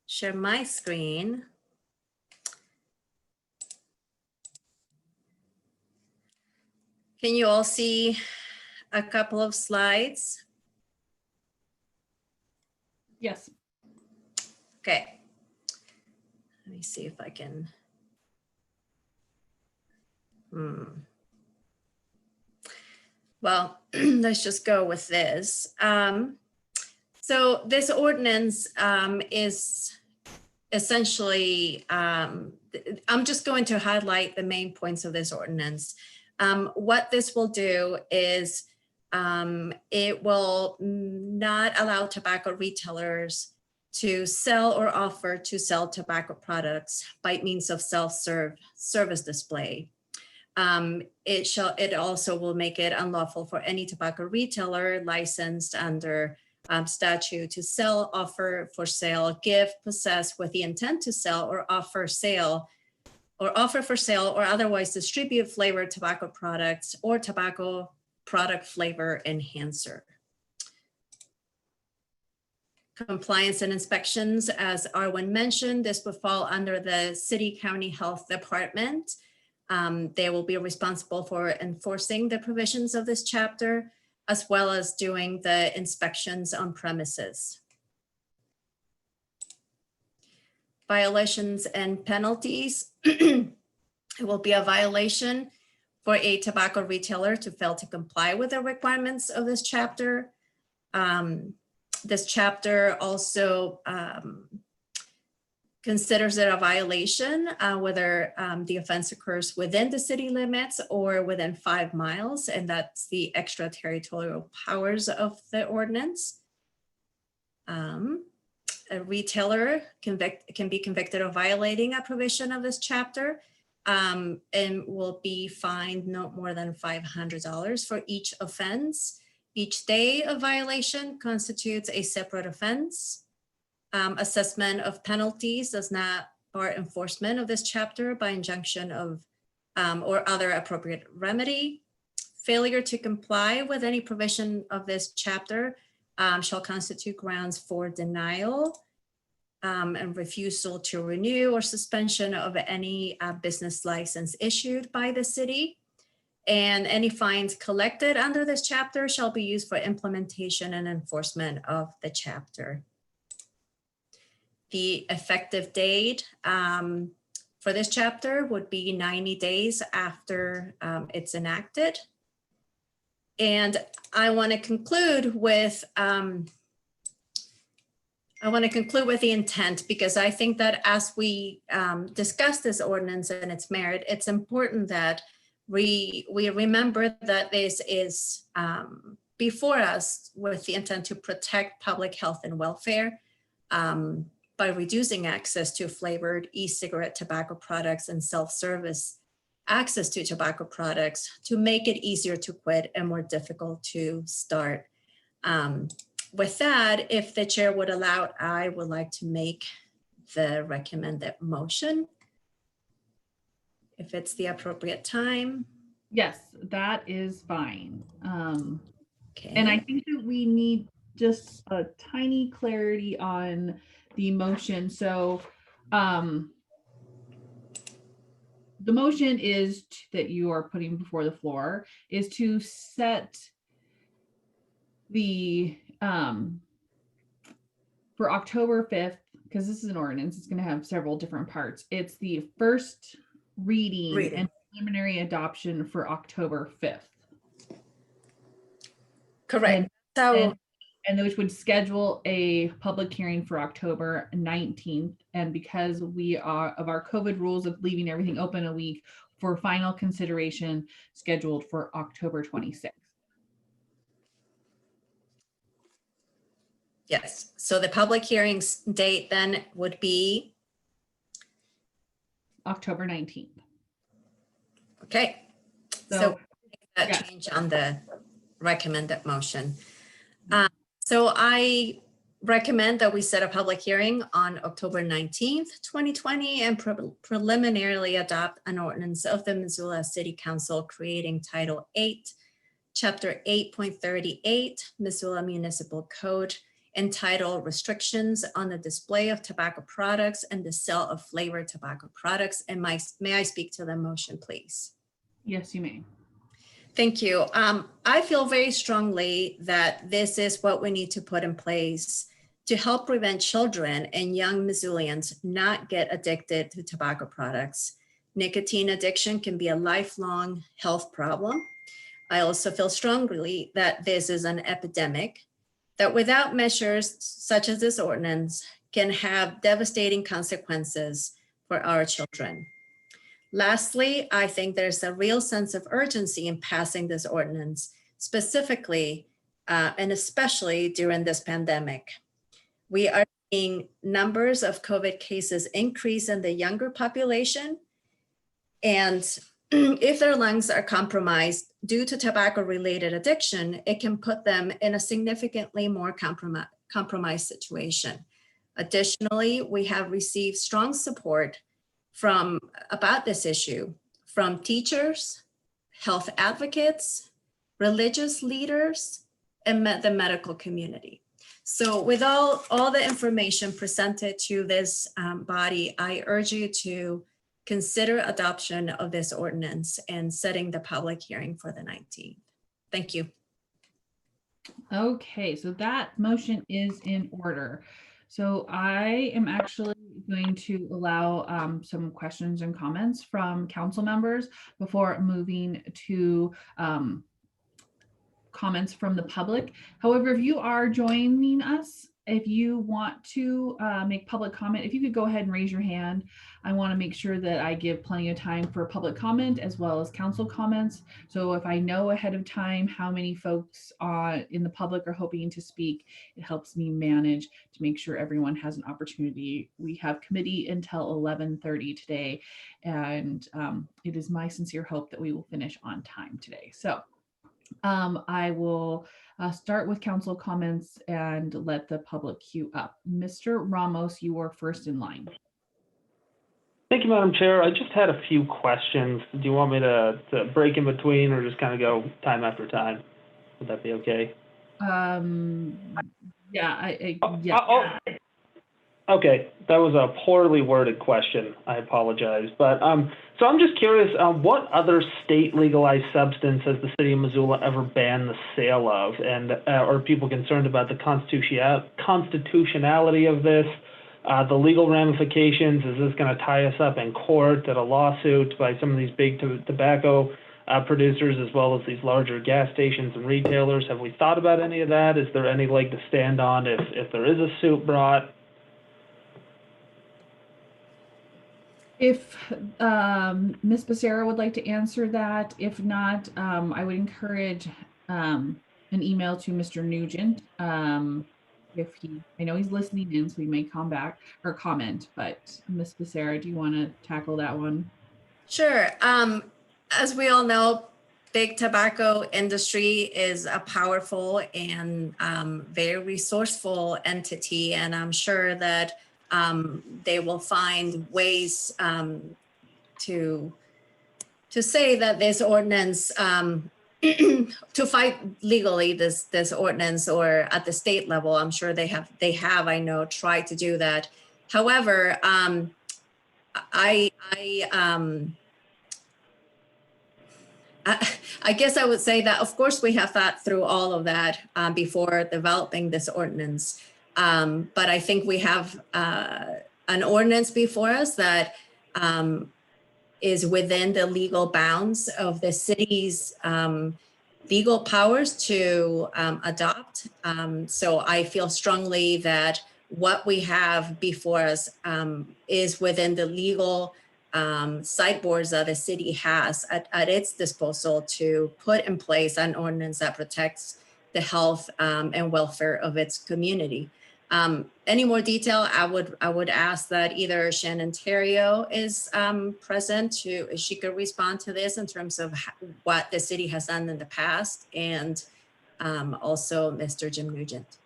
share my screen. Can you all see a couple of slides? Yes. Okay. Let me see if I can. Well, let's just go with this. So this ordinance is essentially, I'm just going to highlight the main points of this ordinance. What this will do is it will not allow tobacco retailers to sell or offer to sell tobacco products by means of self-service display. It also will make it unlawful for any tobacco retailer licensed under statute to sell, offer for sale, give, possess with the intent to sell or offer sale or offer for sale or otherwise distribute flavored tobacco products or tobacco product flavor enhancer. Compliance and inspections, as Arwen mentioned, this would fall under the City County Health Department. They will be responsible for enforcing the provisions of this chapter, as well as doing the inspections on premises. Violations and penalties. It will be a violation for a tobacco retailer to fail to comply with the requirements of this chapter. This chapter also considers it a violation whether the offense occurs within the city limits or within 5 miles, and that's the extraterritorial powers of the ordinance. A retailer can be convicted of violating a provision of this chapter and will be fined no more than $500 for each offense. Each day of violation constitutes a separate offense. Assessment of penalties does not bar enforcement of this chapter by injunction of or other appropriate remedy. Failure to comply with any provision of this chapter shall constitute grounds for denial and refusal to renew or suspension of any business license issued by the city. And any fines collected under this chapter shall be used for implementation and enforcement of the chapter. The effective date for this chapter would be 90 days after it's enacted. And I want to conclude with the intent, because I think that as we discuss this ordinance and its merit, it's important that we remember that this is before us with the intent to protect public health and welfare by reducing access to flavored e-cigarette tobacco products and self-service access to tobacco products to make it easier to quit and more difficult to start. With that, if the chair would allow, I would like to make the recommended motion. If it's the appropriate time. Yes, that is fine. Okay. And I think that we need just a tiny clarity on the motion. So the motion is that you are putting before the floor is to set the for October 5th, because this is an ordinance, it's going to have several different parts. It's the first reading and preliminary adoption for October 5th. Correct. And which would schedule a public hearing for October 19th. And because we are of our COVID rules of leaving everything open a week, for final consideration scheduled for October 26th. Yes, so the public hearings date then would be October 19th. Okay, so that change on the recommended motion. So I recommend that we set a public hearing on October 19th, 2020, and preliminarily adopt an ordinance of the Missoula City Council creating Title 8, Chapter 8.38, Missoula Municipal Code, entitled Restrictions on the Display of Tobacco Products and the Sale of Flavored Tobacco Products. And may I speak to the motion, please? Yes, you may. Thank you. I feel very strongly that this is what we need to put in place to help prevent children and young Missoulians not get addicted to tobacco products. Nicotine addiction can be a lifelong health problem. I also feel strongly that this is an epidemic that without measures such as this ordinance can have devastating consequences for our children. Lastly, I think there's a real sense of urgency in passing this ordinance, specifically and especially during this pandemic. We are seeing numbers of COVID cases increase in the younger population. And if their lungs are compromised due to tobacco-related addiction, it can put them in a significantly more compromised situation. Additionally, we have received strong support about this issue from teachers, health advocates, religious leaders, and the medical community. So with all the information presented to this body, I urge you to consider adoption of this ordinance and setting the public hearing for the 19th. Thank you. Okay, so that motion is in order. So I am actually going to allow some questions and comments from council members before moving to comments from the public. However, if you are joining us, if you want to make public comment, if you could go ahead and raise your hand. I want to make sure that I give plenty of time for public comment as well as council comments. So if I know ahead of time how many folks in the public are hoping to speak, it helps me manage to make sure everyone has an opportunity. We have committee until 11:30 today, and it is my sincere hope that we will finish on time today. So I will start with council comments and let the public queue up. Mr. Ramos, you are first in line. Thank you, Madam Chair. I just had a few questions. Do you want me to break in between or just kind of go time after time? Would that be okay? Yeah, Okay, that was a poorly worded question. I apologize. But so I'm just curious, what other state legalized substance has the city of Missoula ever banned the sale of? And are people concerned about the constitutionality of this, the legal ramifications? Is this going to tie us up in court at a lawsuit by some of these big tobacco producers as well as these larger gas stations and retailers? Have we thought about any of that? Is there any leg to stand on if there is a suit brought? If Ms. Becerra would like to answer that, if not, I would encourage an email to Mr. Nugent. If I know he's listening in, so he may come back or comment, but Ms. Becerra, do you want to tackle that one? Sure. As we all know, big tobacco industry is a powerful and very resourceful entity, and I'm sure that they will find ways to say that this ordinance, to fight legally this ordinance, or at the state level. I'm sure they have, I know, tried to do that. However, I guess I would say that, of course, we have thought through all of that before developing this ordinance. But I think we have an ordinance before us that is within the legal bounds of the city's legal powers to adopt. So I feel strongly that what we have before us is within the legal sideboards that the city has at its disposal to put in place an ordinance that protects the health and welfare of its community. Any more detail, I would ask that either Shannon Terrio is present she could respond to this in terms of what the city has done in the past, and also Mr. Jim Nugent.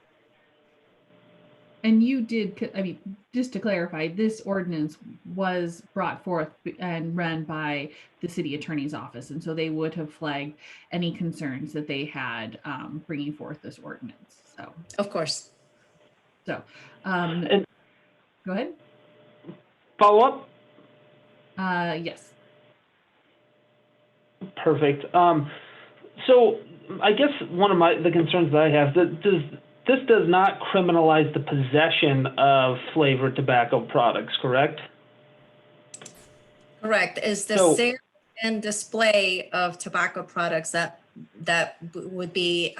And you did, I mean, just to clarify, this ordinance was brought forth and run by the city attorney's office. And so they would have flagged any concerns that they had bringing forth this ordinance. So, of course. So, And go ahead. Follow up? Yes. Perfect. So I guess one of the concerns that I have, this does not criminalize the possession of flavored tobacco products, correct? Correct. Is the sale and display of tobacco products that would be,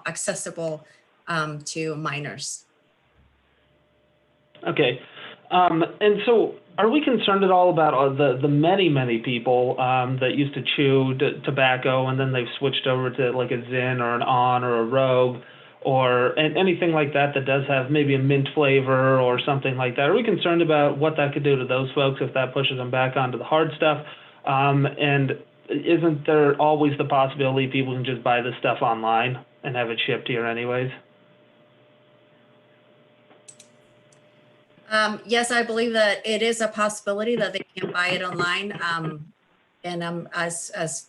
accessible to minors. Okay. And so are we concerned at all about the many people that used to chew tobacco and then they've switched over to like a Zyn or an On or a Rogue or anything like that does have maybe a mint flavor or something like that? Are we concerned about what that could do to those folks if that pushes them back onto the hard stuff? And isn't there always the possibility people can just buy this stuff online and have it shipped here anyways? Yes, I believe that it is a possibility that they can buy it online. And as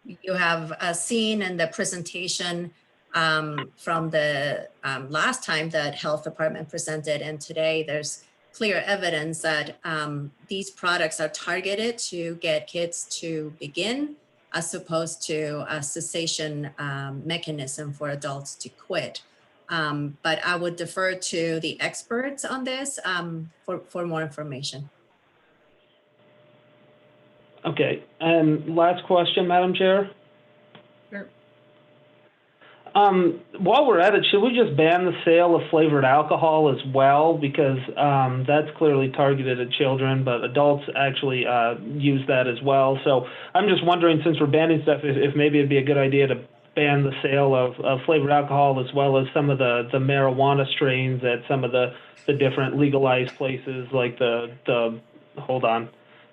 you have seen in the presentation from the last time that Health Department presented, and today there's clear evidence that these products are targeted to get kids to begin, as opposed to a cessation mechanism for adults to quit. But I would defer to the experts on this for more information. Okay, and last question, Madam Chair. Sure. While we're at it, should we just ban the sale of flavored alcohol as well? Because that's clearly targeted at children, but adults actually use that as well. So I'm just wondering, since we're banning stuff, if maybe it'd be a good idea to ban the sale of flavored alcohol as well as some of the marijuana strains at some of the different legalized places, like the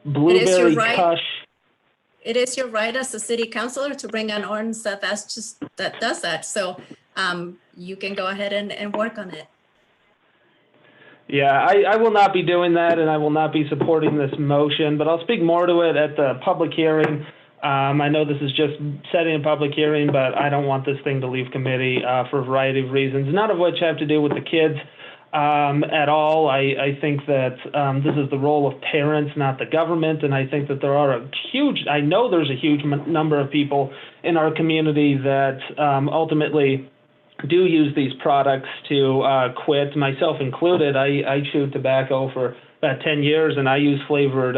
blueberry kush. It is your right as a city councilor to bring an ordinance that does that. So you can go ahead and work on it. Yeah, I will not be doing that, and I will not be supporting this motion, but I'll speak more to it at the public hearing. I know this is just setting a public hearing, but I don't want this thing to leave committee for a variety of reasons, none of which have to do with the kids at all. I think that this is the role of parents, not the government, and I think that I know there's a huge number of people in our community that ultimately do use these products to quit, myself included. I chewed tobacco for about 10 years, and I use flavored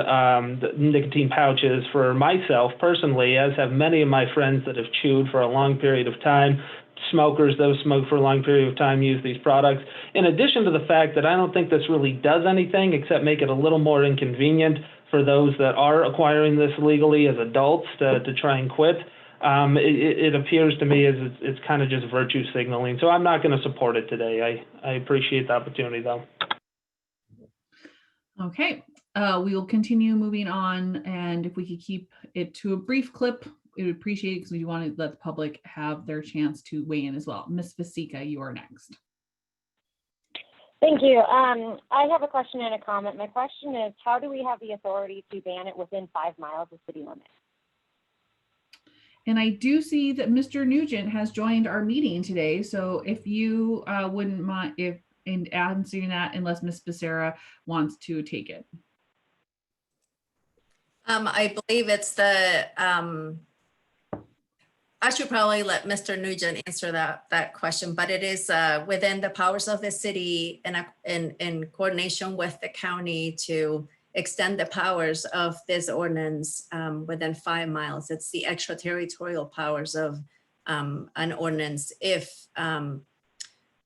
nicotine pouches for myself personally, as have many of my friends that have chewed for a long period of time. Smokers, those smoke for a long period of time, use these products. In addition to the fact that I don't think this really does anything except make it a little more inconvenient for those that are acquiring this legally as adults to try and quit. It appears to me as it's kind of just virtue signaling. So I'm not going to support it today. I appreciate the opportunity, though. Okay, we will continue moving on, and if we could keep it to a brief clip, we would appreciate it because we want to let the public have their chance to weigh in as well. Ms. Vasika, you are next. Thank you. I have a question and a comment. My question is, how do we have the authority to ban it within 5 miles of city limits? And I do see that Mr. Nugent has joined our meeting today. So if you wouldn't mind in answering that, unless Ms. Becerra wants to take it. I believe it's I should probably let Mr. Nugent answer that question, but it is within the powers of the city and in coordination with the county to extend the powers of this ordinance within 5 miles. It's the extraterritorial powers of an ordinance if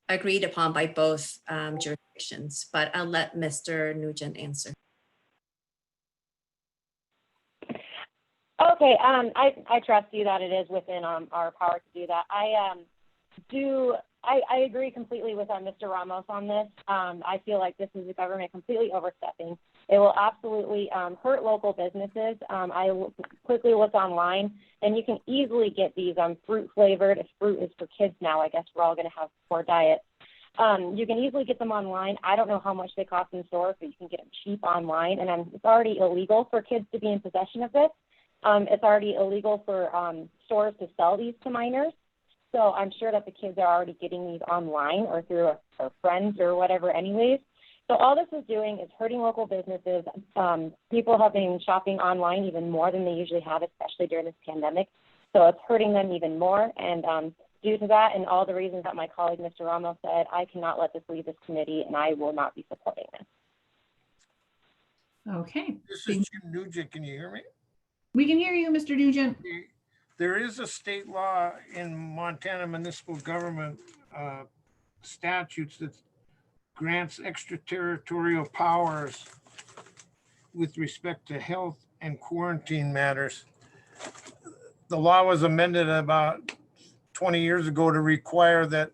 agreed upon by both jurisdictions, but I'll let Mr. Nugent answer. Okay, I trust you that it is within our power to do that. I do I agree completely with Mr. Ramos on this. I feel like this is the government completely overstepping. It will absolutely hurt local businesses. I quickly looked online, and you can easily get these fruit flavored. If fruit is for kids now, I guess we're all going to have poor diets. You can easily get them online. I don't know how much they cost in stores, but you can get them cheap online. And it's already illegal for kids to be in possession of this. It's already illegal for stores to sell these to minors. So I'm sure that the kids are already getting these online or through their friends or whatever anyways. So all this is doing is hurting local businesses. People have been shopping online even more than they usually have, especially during this pandemic. So it's hurting them even more. And due to that and all the reasons that my colleague, Mr. Ramos, said, I cannot let this leave this committee, and I will not be supporting this. Okay. This is Jim Nugent. Can you hear me? We can hear you, Mr. Nugent. There is a state law in Montana municipal government statutes that grants extraterritorial powers with respect to health and quarantine matters. The law was amended about 20 years ago to require that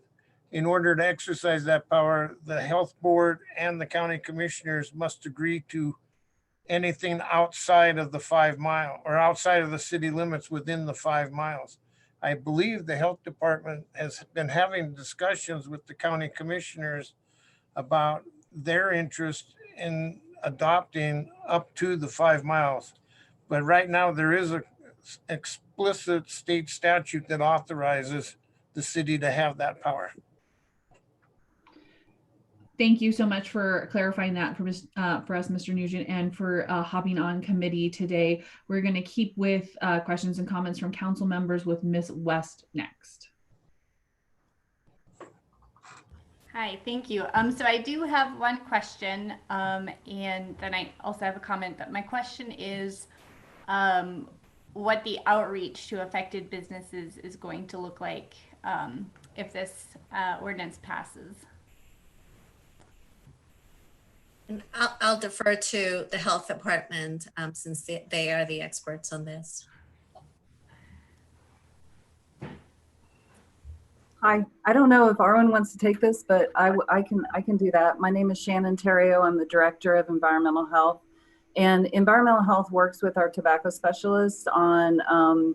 in order to exercise that power, the health board and the county commissioners must agree to anything outside of the 5 mile or outside of the city limits within the 5 miles. I believe the health department has been having discussions with the county commissioners about their interest in adopting up to the 5 miles. But right now there is an explicit state statute that authorizes the city to have that power. Thank you so much for clarifying that for us, Mr. Nugent, and for hopping on committee today. We're going to keep with questions and comments from council members with Ms. West next. Hi, thank you. So I do have one question, and then I also have a comment, but my question is what the outreach to affected businesses is going to look like if this ordinance passes. And I'll defer to the health department since they are the experts on this. Hi, I don't know if Arwen wants to take this, but I can do that. My name is Shannon Terrio. I'm the Director of Environmental Health. And Environmental Health works with our tobacco specialists on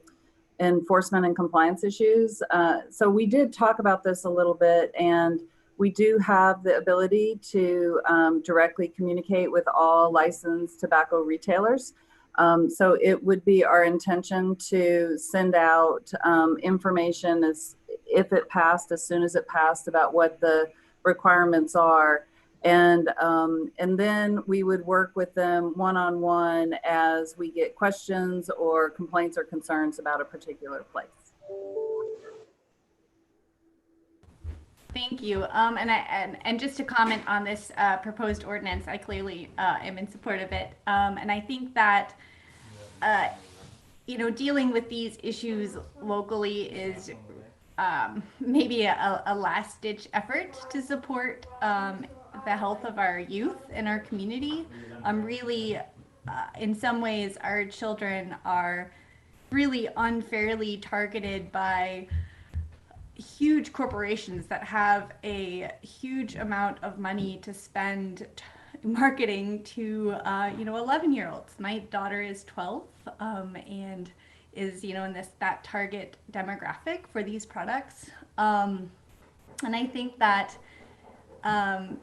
enforcement and compliance issues. So we did talk about this a little bit, and we do have the ability to directly communicate with all licensed tobacco retailers. So it would be our intention to send out information as soon as it passed about what the requirements are. And then we would work with them one-on-one as we get questions or complaints or concerns about a particular place. Thank you. And just to comment on this proposed ordinance, I clearly am in support of it. And I think that, dealing with these issues locally is maybe a last-ditch effort to support the health of our youth in our community. Really, in some ways, our children are really unfairly targeted by huge corporations that have a huge amount of money to spend marketing to 11-year-olds. My daughter is 12 and is in that target demographic for these products, and I think that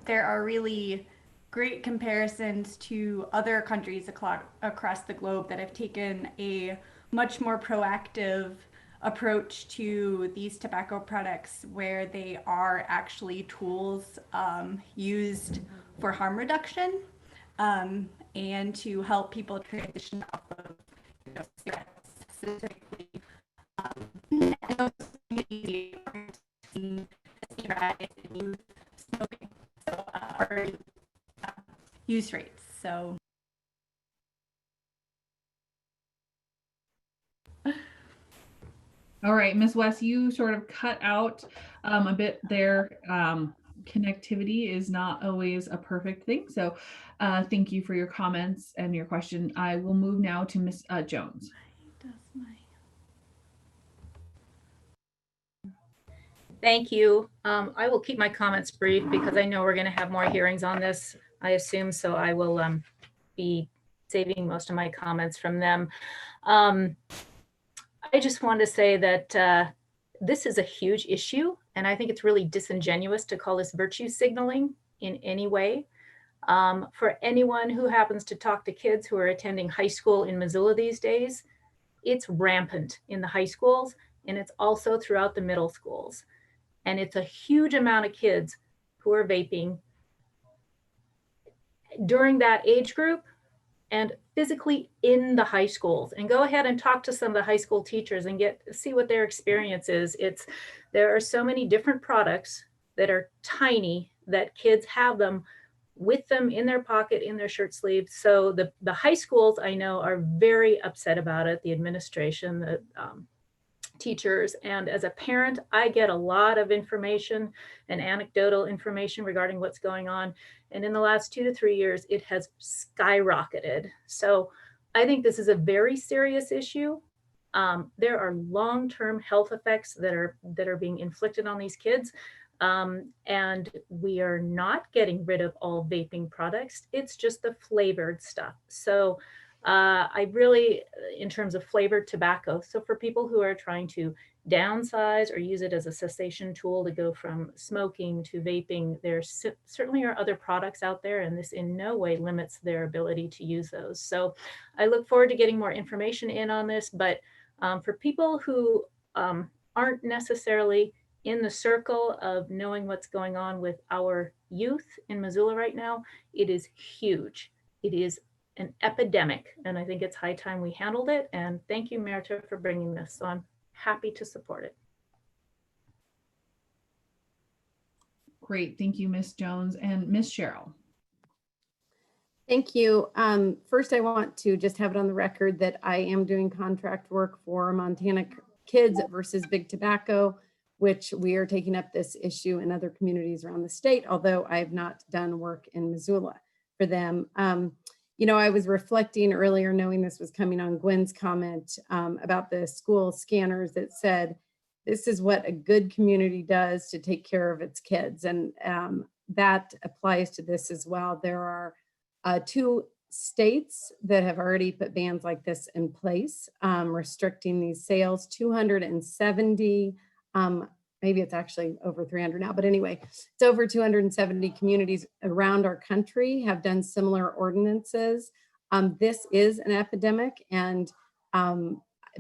there are really great comparisons to other countries across the globe that have taken a much more proactive approach to these tobacco products, where they are actually tools used for harm reduction and to help people transition off of cigarettes specifically. Smoking, so our use rates. So. All right, Ms. West, you sort of cut out a bit there. Connectivity is not always a perfect thing. So thank you for your comments and your question. I will move now to Ms. Jones. Thank you. I will keep my comments brief because I know we're going to have more hearings on this, I assume, so I will be saving most of my comments from them. I just want to say that this is a huge issue, and I think it's really disingenuous to call this virtue signaling in any way. For anyone who happens to talk to kids who are attending high school in Missoula these days, it's rampant in the high schools, and it's also throughout the middle schools. And it's a huge amount of kids who are vaping during that age group and physically in the high schools. And go ahead and talk to some of the high school teachers and see what their experience is. There are so many different products that are tiny that kids have them with them in their pocket, in their shirt sleeves. So the high schools I know are very upset about it, the administration, the teachers. And as a parent, I get a lot of information and anecdotal information regarding what's going on. And in the last 2 to 3 years, it has skyrocketed. So I think this is a very serious issue. There are long-term health effects that are being inflicted on these kids. And we are not getting rid of all vaping products. It's just the flavored stuff. So I really, in terms of flavored tobacco, so for people who are trying to downsize or use it as a cessation tool to go from smoking to vaping, there certainly are other products out there, and this in no way limits their ability to use those. So I look forward to getting more information in on this, but for people who aren't necessarily in the circle of knowing what's going on with our youth in Missoula right now, it is huge. It is an epidemic, and I think it's high time we handled it. And thank you, Merritt, for bringing this. So I'm happy to support it. Great, thank you, Ms. Jones. And Ms. Cheryl. Thank you. First, I want to just have it on the record that I am doing contract work for Montana Kids versus Big Tobacco, which we are taking up this issue in other communities around the state, although I have not done work in Missoula for them. You know, I was reflecting earlier, knowing this was coming on Gwen's comment about the school scanners that said, this is what a good community does to take care of its kids. And that applies to this as well. There are 2 states that have already put bans like this in place, restricting these sales. 270, maybe it's actually over 300 now, but anyway, it's over 270 communities around our country have done similar ordinances. This is an epidemic, and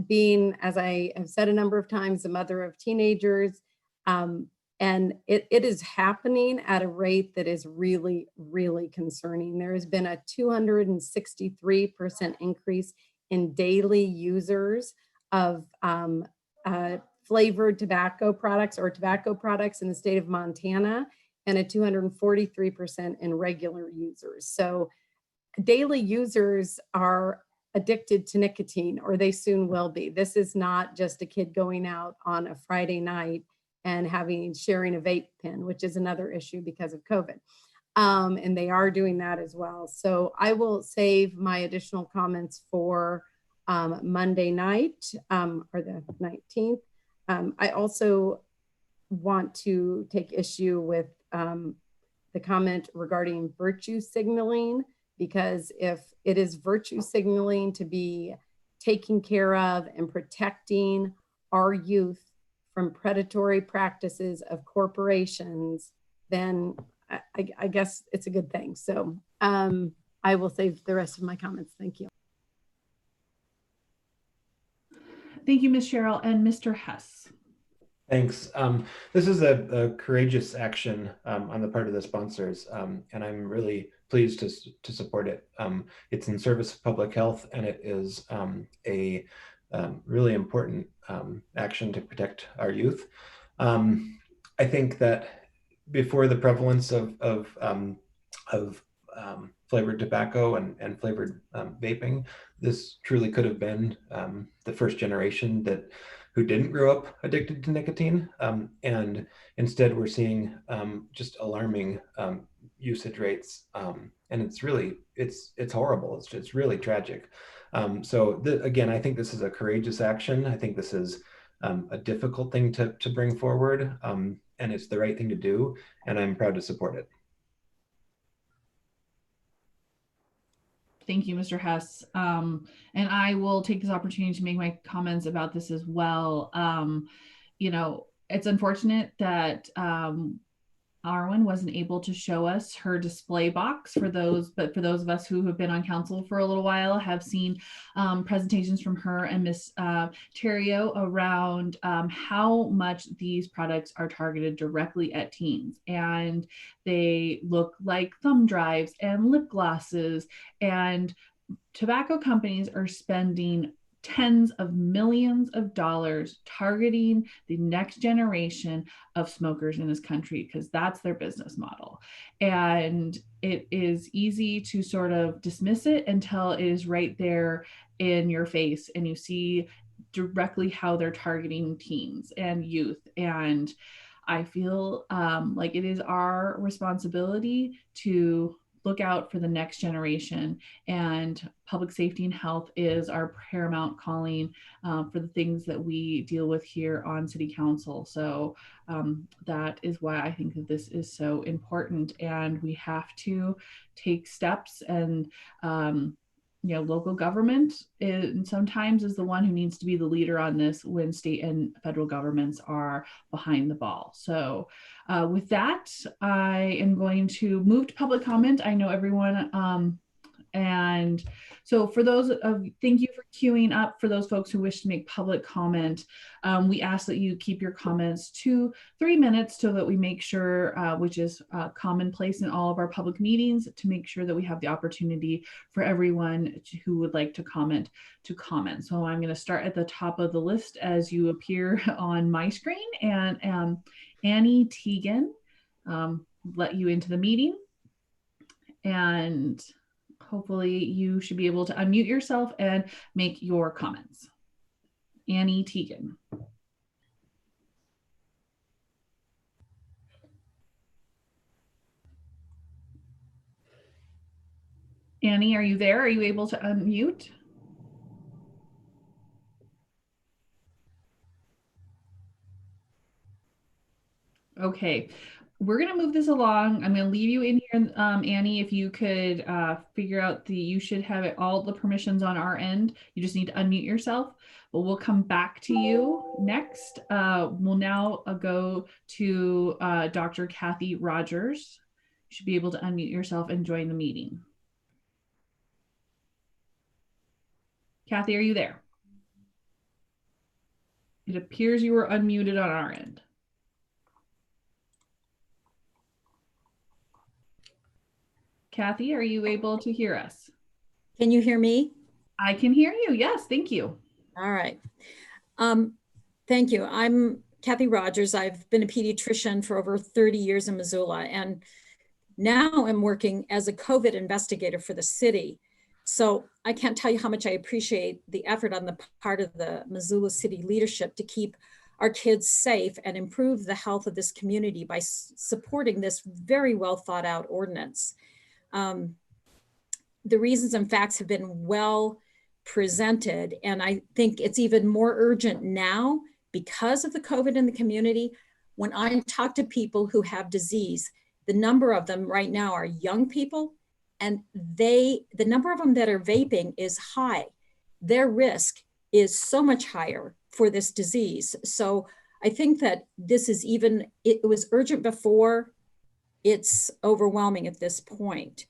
being, as I have said a number of times, the mother of teenagers, and it is happening at a rate that is really, really concerning. There has been a 263% increase in daily users of flavored tobacco products or tobacco products in the state of Montana, and a 243% in regular users. So daily users are addicted to nicotine, or they soon will be. This is not just a kid going out on a Friday night and sharing a vape pen, which is another issue because of COVID. And they are doing that as well. So I will save my additional comments for Monday night, or the 19th. I also want to take issue with the comment regarding virtue signaling, because if it is virtue signaling to be taking care of and protecting our youth from predatory practices of corporations, then I guess it's a good thing. So I will save the rest of my comments. Thank you. Thank you, Ms. Cheryl. And Mr. Hess. Thanks. This is a courageous action on the part of the sponsors, and I'm really pleased to support it. It's in service of public health, and it is a really important action to protect our youth. I think that before the prevalence of flavored tobacco and flavored vaping, this truly could have been the first generation who didn't grow up addicted to nicotine. And instead we're seeing just alarming usage rates. And it's really, it's horrible. It's really tragic. So again, I think this is a courageous action. I think this is a difficult thing to bring forward, and it's the right thing to do, and I'm proud to support it. Thank you, Mr. Hess. And I will take this opportunity to make my comments about this as well. It's unfortunate that Arwen wasn't able to show us her display box but for those of us who have been on council for a little while have seen presentations from her and Miss Terrio around how much these products are targeted directly at teens. And they look like thumb drives and lip glosses, and tobacco companies are spending tens of millions of dollars targeting the next generation of smokers in this country because that's their business model. And it is easy to sort of dismiss it until it is right there in your face and you see directly how they're targeting teens and youth. And I feel like it is our responsibility to look out for the next generation, and public safety and health is our paramount calling for the things that we deal with here on City Council. So that is why I think that this is so important, and we have to take steps. And local government sometimes is the one who needs to be the leader on this when state and federal governments are behind the ball. So with that, I am going to move to public comment. I know everyone, and so for those of, thank you for queuing up for those folks who wish to make public comment. We ask that you keep your comments to 3 minutes so that we make sure, which is commonplace in all of our public meetings, to make sure that we have the opportunity for everyone who would like to comment. So I'm going to start at the top of the list as you appear on my screen, and Annie Teagan, let you into the meeting, and hopefully you should be able to unmute yourself and make your comments. Annie Teagan. Annie, are you there? Are you able to unmute? Okay, we're going to move this along. I'm going to leave you in here, Annie. If you could figure out you should have all the permissions on our end. You just need to unmute yourself. But we'll come back to you next. We'll now go to Dr. Kathy Rogers. You should be able to unmute yourself and join the meeting. Kathy, are you there? It appears you were unmuted on our end. Kathy, are you able to hear us? Can you hear me? I can hear you. Yes, thank you. All right. Thank you. I'm Kathy Rogers. I've been a pediatrician for over 30 years in Missoula, and now I'm working as a COVID investigator for the city. So I can't tell you how much I appreciate the effort on the part of the Missoula City leadership to keep our kids safe and improve the health of this community by supporting this very well thought out ordinance. The reasons and facts have been well presented, and I think it's even more urgent now because of the COVID in the community. When I talk to people who have disease, the number of them right now are young people, and the number of them that are vaping is high. Their risk is so much higher for this disease. So I think that this is it was urgent before, it's overwhelming at this point.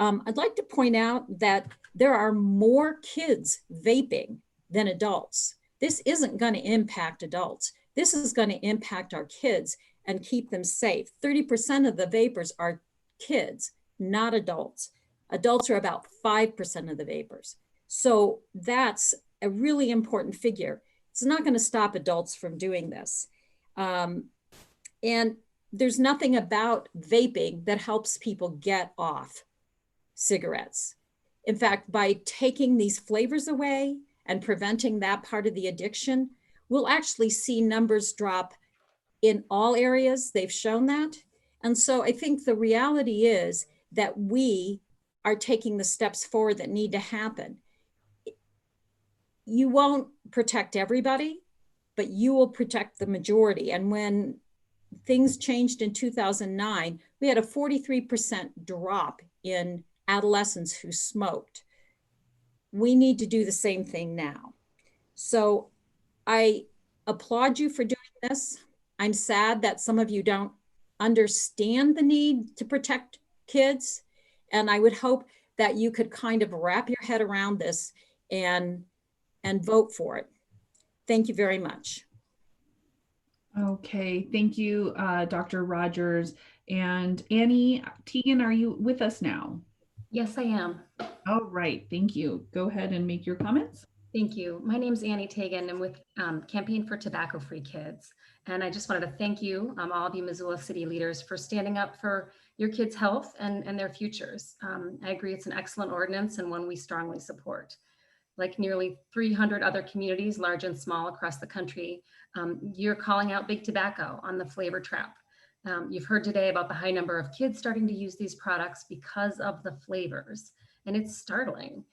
I'd like to point out that there are more kids vaping than adults. This isn't going to impact adults. This is going to impact our kids and keep them safe. 30% of the vapors are kids, not adults. Adults are about 5% of the vapors. So that's a really important figure. It's not going to stop adults from doing this. And there's nothing about vaping that helps people get off cigarettes. In fact, by taking these flavors away and preventing that part of the addiction, we'll actually see numbers drop in all areas. They've shown that. And so I think the reality is that we are taking the steps forward that need to happen. You won't protect everybody, but you will protect the majority. And when things changed in 2009, we had a 43% drop in adolescents who smoked. We need to do the same thing now. So I applaud you for doing this. I'm sad that some of you don't understand the need to protect kids. And I would hope that you could kind of wrap your head around this and vote for it. Thank you very much. Okay, thank you, Dr. Rogers. And Annie Teagan, are you with us now? Yes, I am. All right, thank you. Go ahead and make your comments. Thank you. My name is Annie Teagan. I'm with Campaign for Tobacco-Free Kids. And I just wanted to thank you, all of you Missoula City leaders, for standing up for your kids' health and their futures. I agree it's an excellent ordinance and one we strongly support. Like nearly 300 other communities, large and small across the country, you're calling out big tobacco on the flavor trap. You've heard today about the high number of kids starting to use these products because of the flavors, and it's startling.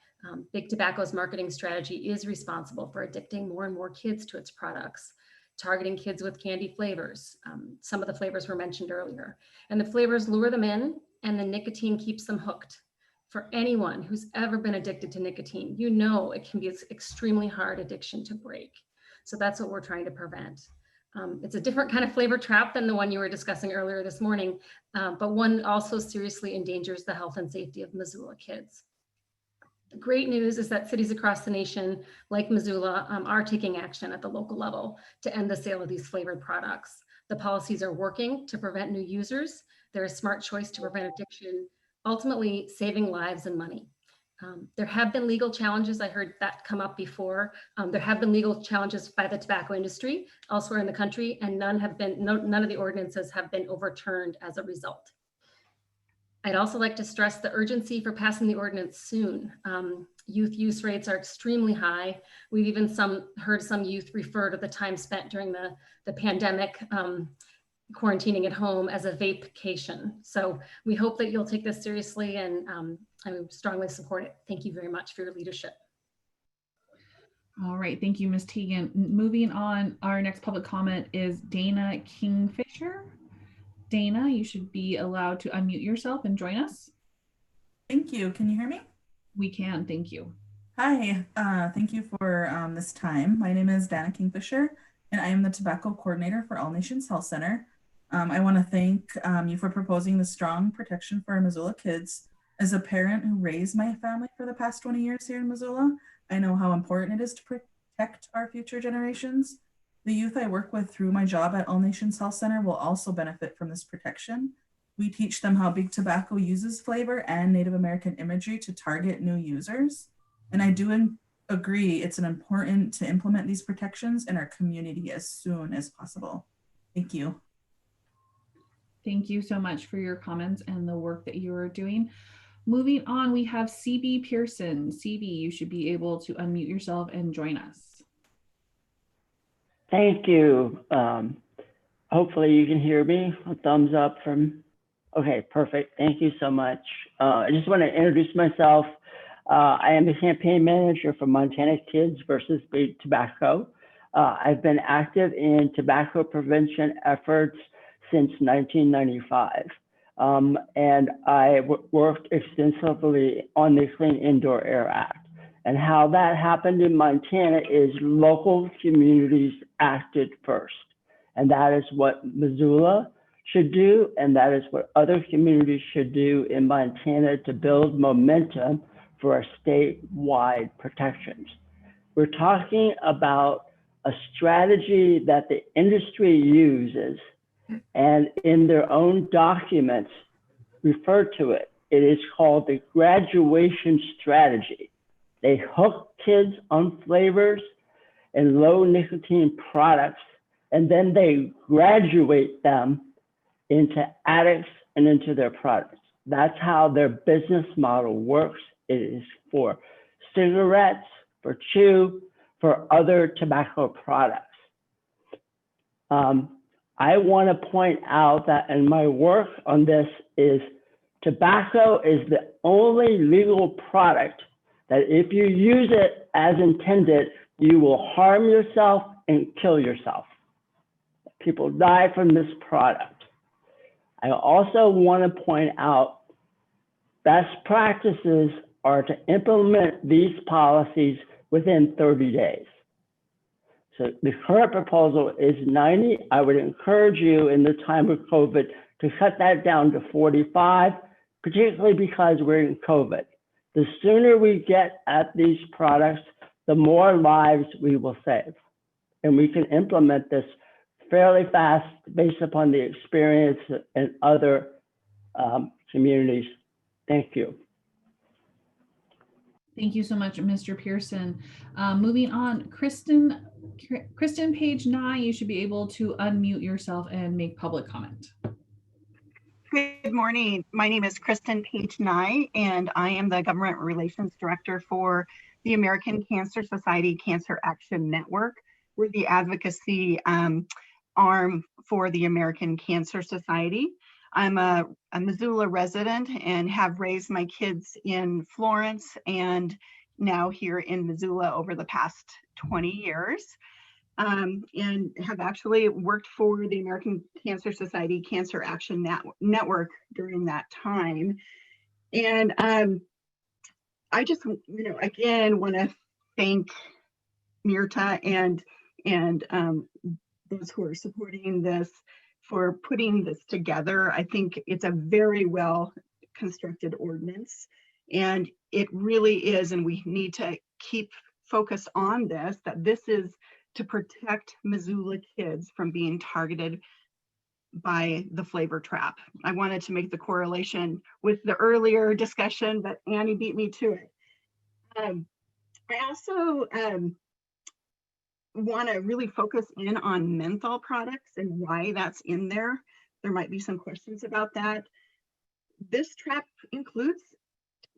Big Tobacco's marketing strategy is responsible for addicting more and more kids to its products, targeting kids with candy flavors. Some of the flavors were mentioned earlier, and the flavors lure them in, and the nicotine keeps them hooked. For anyone who's ever been addicted to nicotine, you know it can be an extremely hard addiction to break. So that's what we're trying to prevent. It's a different kind of flavor trap than the one you were discussing earlier this morning, but one also seriously endangers the health and safety of Missoula kids. The great news is that cities across the nation, like Missoula, are taking action at the local level to end the sale of these flavored products. The policies are working to prevent new users. They're a smart choice to prevent addiction, ultimately saving lives and money. There have been legal challenges. I heard that come up before. There have been legal challenges by the tobacco industry elsewhere in the country, and none of the ordinances have been overturned as a result. I'd also like to stress the urgency for passing the ordinance soon. Youth use rates are extremely high. We've even heard some youth refer to the time spent during the pandemic quarantining at home as a vapecation. So we hope that you'll take this seriously, and I strongly support it. Thank you very much for your leadership. All right, thank you, Ms. Teagan. Moving on, our next public comment is Dana Kingfisher. Dana, you should be allowed to unmute yourself and join us. Thank you. Can you hear me? We can, thank you. Hi, thank you for this time. My name is Dana Kingfisher, and I am the Tobacco Coordinator for All Nations Health Center. I want to thank you for proposing the strong protection for our Missoula kids. As a parent who raised my family for the past 20 years here in Missoula, I know how important it is to protect our future generations. The youth I work with through my job at All Nations Health Center will also benefit from this protection. We teach them how big tobacco uses flavor and Native American imagery to target new users. And I do agree it's important to implement these protections in our community as soon as possible. Thank you. Thank you so much for your comments and the work that you are doing. Moving on, we have CB Pearson. CB, you should be able to unmute yourself and join us. Thank you. Hopefully you can hear me. A thumbs up from, okay, perfect. Thank you so much. I just want to introduce myself. I am the campaign manager for Montana Kids versus Big Tobacco. I've been active in tobacco prevention efforts since 1995. And I worked extensively on the Clean Indoor Air Act. And how that happened in Montana is local communities acted first. And that is what Missoula should do, and that is what other communities should do in Montana to build momentum for our statewide protections. We're talking about a strategy that the industry uses, and in their own documents refer to it. It is called the graduation strategy. They hook kids on flavors and low nicotine products, and then they graduate them into addicts and into their products. That's how their business model works. It is for cigarettes, for chew, for other tobacco products. I want to point out that in my work on this is tobacco is the only legal product that if you use it as intended, you will harm yourself and kill yourself. People die from this product. I also want to point out best practices are to implement these policies within 30 days. So the current proposal is 90. I would encourage you in the time of COVID to cut that down to 45, particularly because we're in COVID. The sooner we get at these products, the more lives we will save. And we can implement this fairly fast based upon the experience in other communities. Thank you. Thank you so much, Mr. Pearson. Moving on, Kristen, page 9, you should be able to unmute yourself and make public comment. Good morning. My name is Kristen Page Nye, and I am the Government Relations Director for the American Cancer Society Cancer Action Network. We're the advocacy arm for the American Cancer Society. I'm a Missoula resident and have raised my kids in Florence and now here in Missoula over the past 20 years. And have actually worked for the American Cancer Society Cancer Action Network during that time. And I just, again, want to thank Myrta and those who are supporting this for putting this together. I think it's a very well constructed ordinance, and it really is, and we need to keep focus on this, that this is to protect Missoula kids from being targeted by the flavor trap. I wanted to make the correlation with the earlier discussion, but Annie beat me to it. I also want to really focus in on menthol products and why that's in there. There might be some questions about that. This trap includes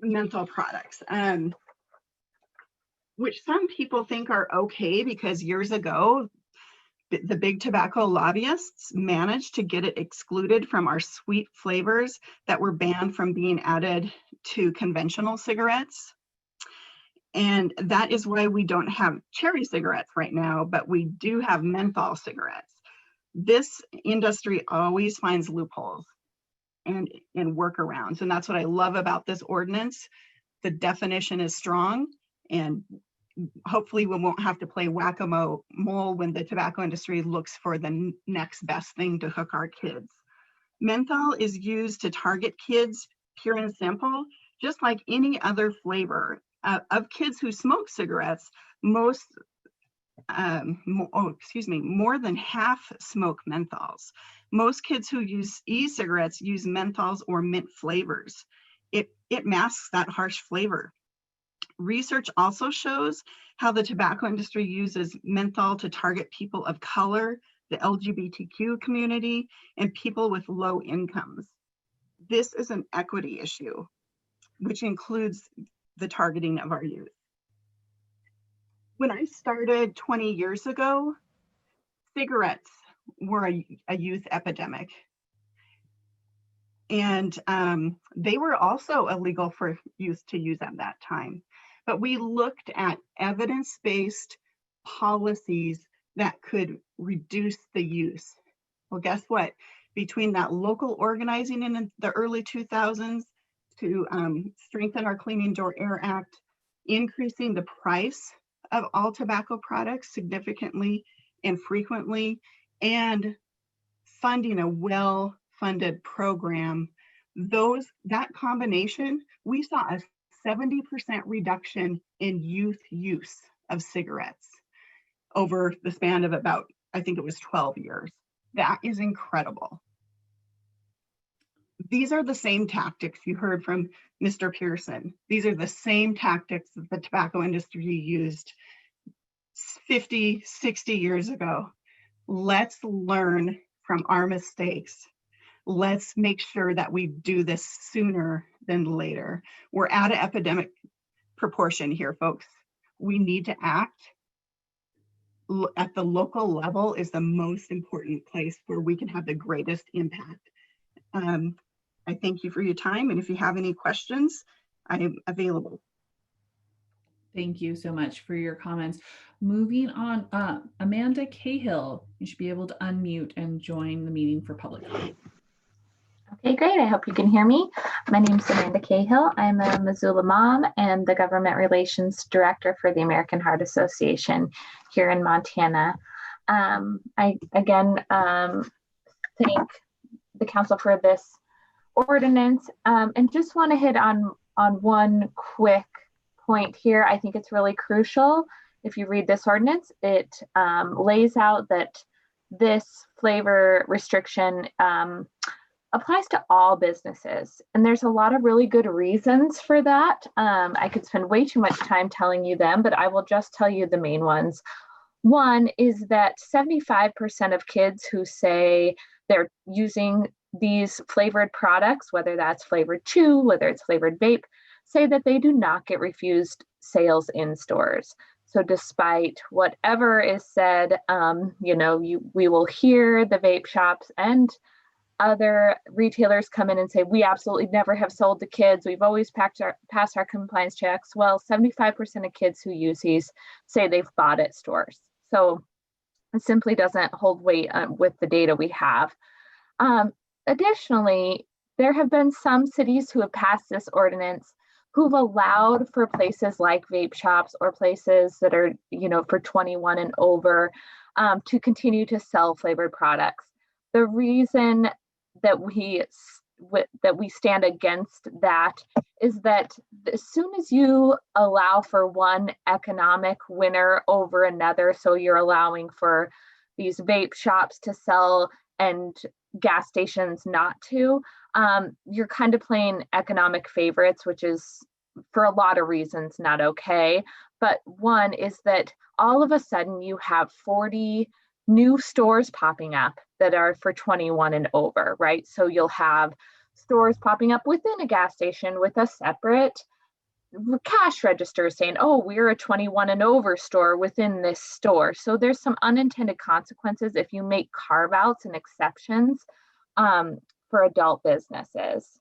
menthol products, which some people think are okay because years ago, the big tobacco lobbyists managed to get it excluded from our sweet flavors that were banned from being added to conventional cigarettes. And that is why we don't have cherry cigarettes right now, but we do have menthol cigarettes. This industry always finds loopholes and workarounds. And that's what I love about this ordinance. The definition is strong, and hopefully we won't have to play whack-a-mole when the tobacco industry looks for the next best thing to hook our kids. Menthol is used to target kids, pure and simple, just like any other flavor. Of kids who smoke cigarettes, more than half smoke menthols. Most kids who use e-cigarettes use menthols or mint flavors. It masks that harsh flavor. Research also shows how the tobacco industry uses menthol to target people of color, the LGBTQ community, and people with low incomes. This is an equity issue, which includes the targeting of our youth. When I started 20 years ago, cigarettes were a youth epidemic. And they were also illegal for youth to use at that time. But we looked at evidence-based policies that could reduce the use. Well, guess what? Between that local organizing in the early 2000s to strengthen our Clean Indoor Air Act, increasing the price of all tobacco products significantly and frequently, and funding a well-funded program, that combination, we saw a 70% reduction in youth use of cigarettes over the span of about, I think it was 12 years. That is incredible. These are the same tactics you heard from Mr. Pearson. These are the same tactics that the tobacco industry used 50, 60 years ago. Let's learn from our mistakes. Let's make sure that we do this sooner than later. We're at an epidemic proportion here, folks. We need to act. At the local level is the most important place where we can have the greatest impact. I thank you for your time, and if you have any questions, I am available. Thank you so much for your comments. Moving on, Amanda Cahill, you should be able to unmute and join the meeting for public comment. Okay, great. I hope you can hear me. My name is Amanda Cahill. I'm a Missoula mom and the Government Relations Director for the American Heart Association here in Montana. I again thank the council for this ordinance and just want to hit on one quick point here. I think it's really crucial. If you read this ordinance, it lays out that this flavor restriction applies to all businesses. And there's a lot of really good reasons for that. I could spend way too much time telling you them, but I will just tell you the main ones. One is that 75% of kids who say they're using these flavored products, whether that's flavored chew, whether it's flavored vape, say that they do not get refused sales in stores. So despite whatever is said, we will hear the vape shops and other retailers come in and say, we absolutely never have sold to kids. We've always passed our compliance checks. Well, 75% of kids who use these say they've bought at stores. So it simply doesn't hold weight with the data we have. Additionally, there have been some cities who have passed this ordinance who've allowed for places like vape shops or places that are, for 21 and over to continue to sell flavored products. The reason that we stand against that is that as soon as you allow for one economic winner over another, so you're allowing for these vape shops to sell and gas stations not to, you're kind of playing economic favorites, which is for a lot of reasons not okay. But one is that all of a sudden you have 40 new stores popping up that are for 21 and over, right? So you'll have stores popping up within a gas station with a separate cash register saying, oh, we're a 21 and over store within this store. So there's some unintended consequences if you make carve outs and exceptions for adult businesses.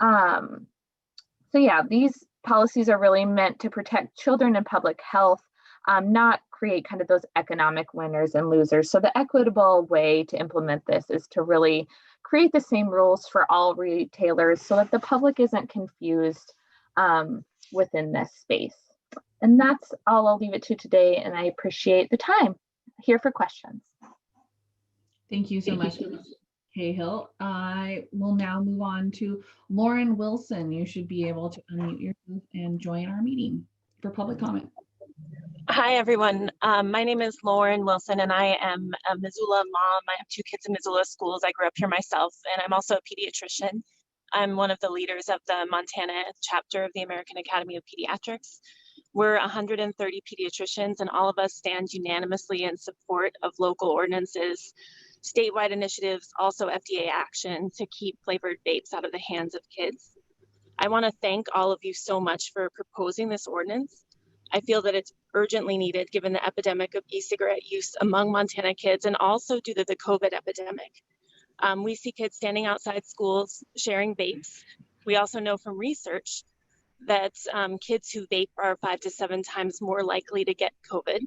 So yeah, these policies are really meant to protect children and public health, not create kind of those economic winners and losers. So the equitable way to implement this is to really create the same rules for all retailers so that the public isn't confused within this space. And that's all I'll leave it to today. And I appreciate the time here for questions. Thank you so much, Cahill. I will now move on to Lauren Wilson. You should be able to unmute yourself and join our meeting for public comment. Hi, everyone. My name is Lauren Wilson, and I am a Missoula mom. I have 2 kids in Missoula schools. I grew up here myself, and I'm also a pediatrician. I'm one of the leaders of the Montana chapter of the American Academy of Pediatrics. We're 130 pediatricians, and all of us stand unanimously in support of local ordinances, statewide initiatives, also FDA action to keep flavored vapes out of the hands of kids. I want to thank all of you so much for proposing this ordinance. I feel that it's urgently needed given the epidemic of e-cigarette use among Montana kids and also due to the COVID epidemic. We see kids standing outside schools sharing vapes. We also know from research that kids who vape are 5 to 7 times more likely to get COVID.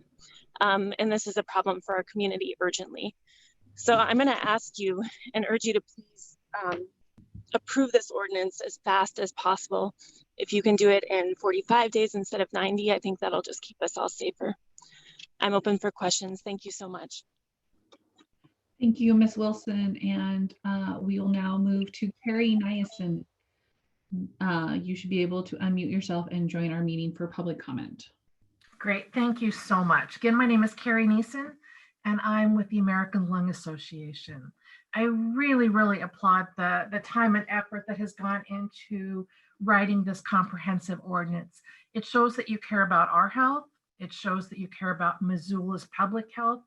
And this is a problem for our community urgently. So I'm going to ask you and urge you to please approve this ordinance as fast as possible. If you can do it in 45 days instead of 90, I think that'll just keep us all safer. I'm open for questions. Thank you so much. Thank you, Ms. Wilson. And we will now move to Carrie Niasen. You should be able to unmute yourself and join our meeting for public comment. Great, thank you so much. Again, my name is Carrie Niasen, and I'm with the American Lung Association. I really, really applaud the time and effort that has gone into writing this comprehensive ordinance. It shows that you care about our health. It shows that you care about Missoula's public health,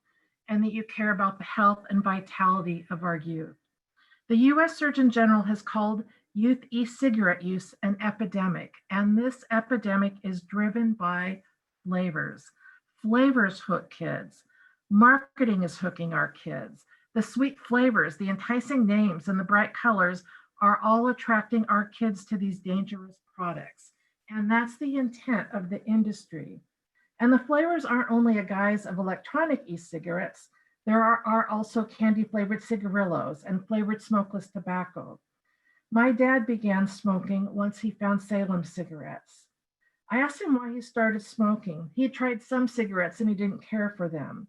and that you care about the health and vitality of our youth. The U.S. Surgeon General has called youth e-cigarette use an epidemic, and this epidemic is driven by flavors. Flavors hook kids. Marketing is hooking our kids. The sweet flavors, the enticing names, and the bright colors are all attracting our kids to these dangerous products. And that's the intent of the industry. And the flavors aren't only a guise of electronic e-cigarettes. There are also candy-flavored cigarillos and flavored smokeless tobacco. My dad began smoking once he found Salem cigarettes. I asked him why he started smoking. He had tried some cigarettes and he didn't care for them.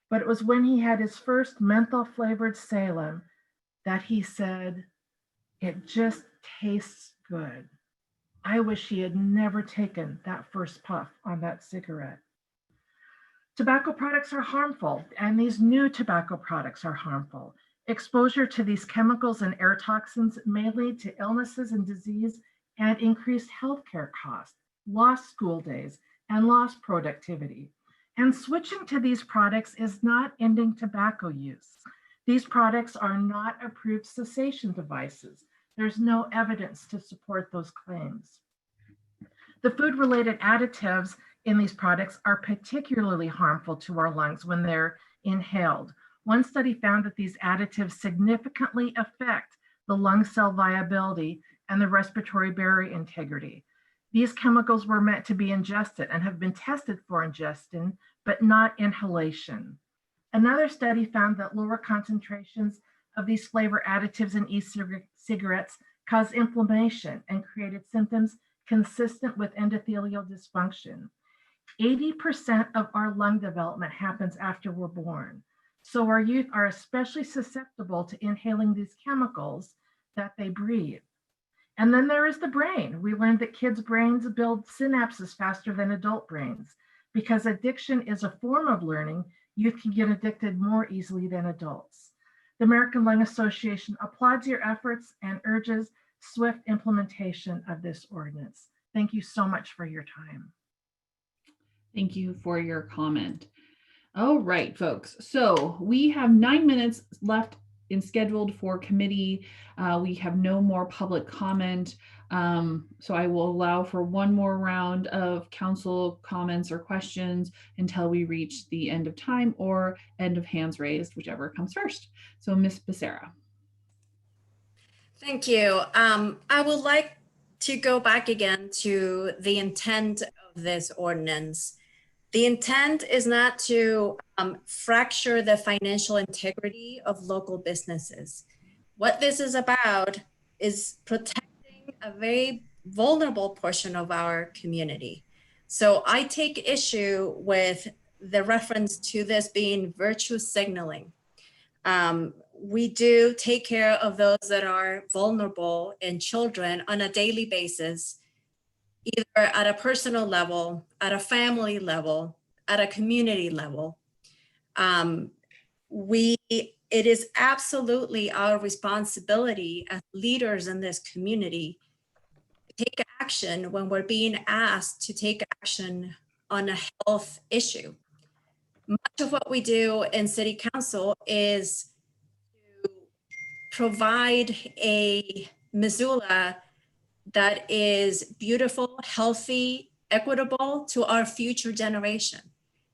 But it was when he had his first menthol-flavored Salem that he said, "It just tastes good." I wish he had never taken that first puff on that cigarette. Tobacco products are harmful, and these new tobacco products are harmful. Exposure to these chemicals and air toxins may lead to illnesses and disease and increased healthcare costs, lost school days, and lost productivity. And switching to these products is not ending tobacco use. These products are not approved cessation devices. There's no evidence to support those claims. The food-related additives in these products are particularly harmful to our lungs when they're inhaled. One study found that these additives significantly affect the lung cell viability and the respiratory barrier integrity. These chemicals were meant to be ingested and have been tested for ingestion, but not inhalation. Another study found that lower concentrations of these flavor additives in e-cigarettes cause inflammation and created symptoms consistent with endothelial dysfunction. 80% of our lung development happens after we're born. So our youth are especially susceptible to inhaling these chemicals that they breathe. And then there is the brain. We learned that kids' brains build synapses faster than adult brains. Because addiction is a form of learning, youth can get addicted more easily than adults. The American Lung Association applauds your efforts and urges swift implementation of this ordinance. Thank you so much for your time. Thank you for your comment. All right, folks. So we have 9 minutes left in scheduled for committee. We have no more public comment. So I will allow for one more round of council comments or questions until we reach the end of time or end of hands raised, whichever comes first. So Ms. Becerra. Thank you. I would like to go back again to the intent of this ordinance. The intent is not to fracture the financial integrity of local businesses. What this is about is protecting a very vulnerable portion of our community. So I take issue with the reference to this being virtue signaling. We do take care of those that are vulnerable and children on a daily basis, either at a personal level, at a family level, at a community level. It is absolutely our responsibility as leaders in this community to take action when we're being asked to take action on a health issue. Much of what we do in City Council is to provide a Missoula that is beautiful, healthy, equitable to our future generation.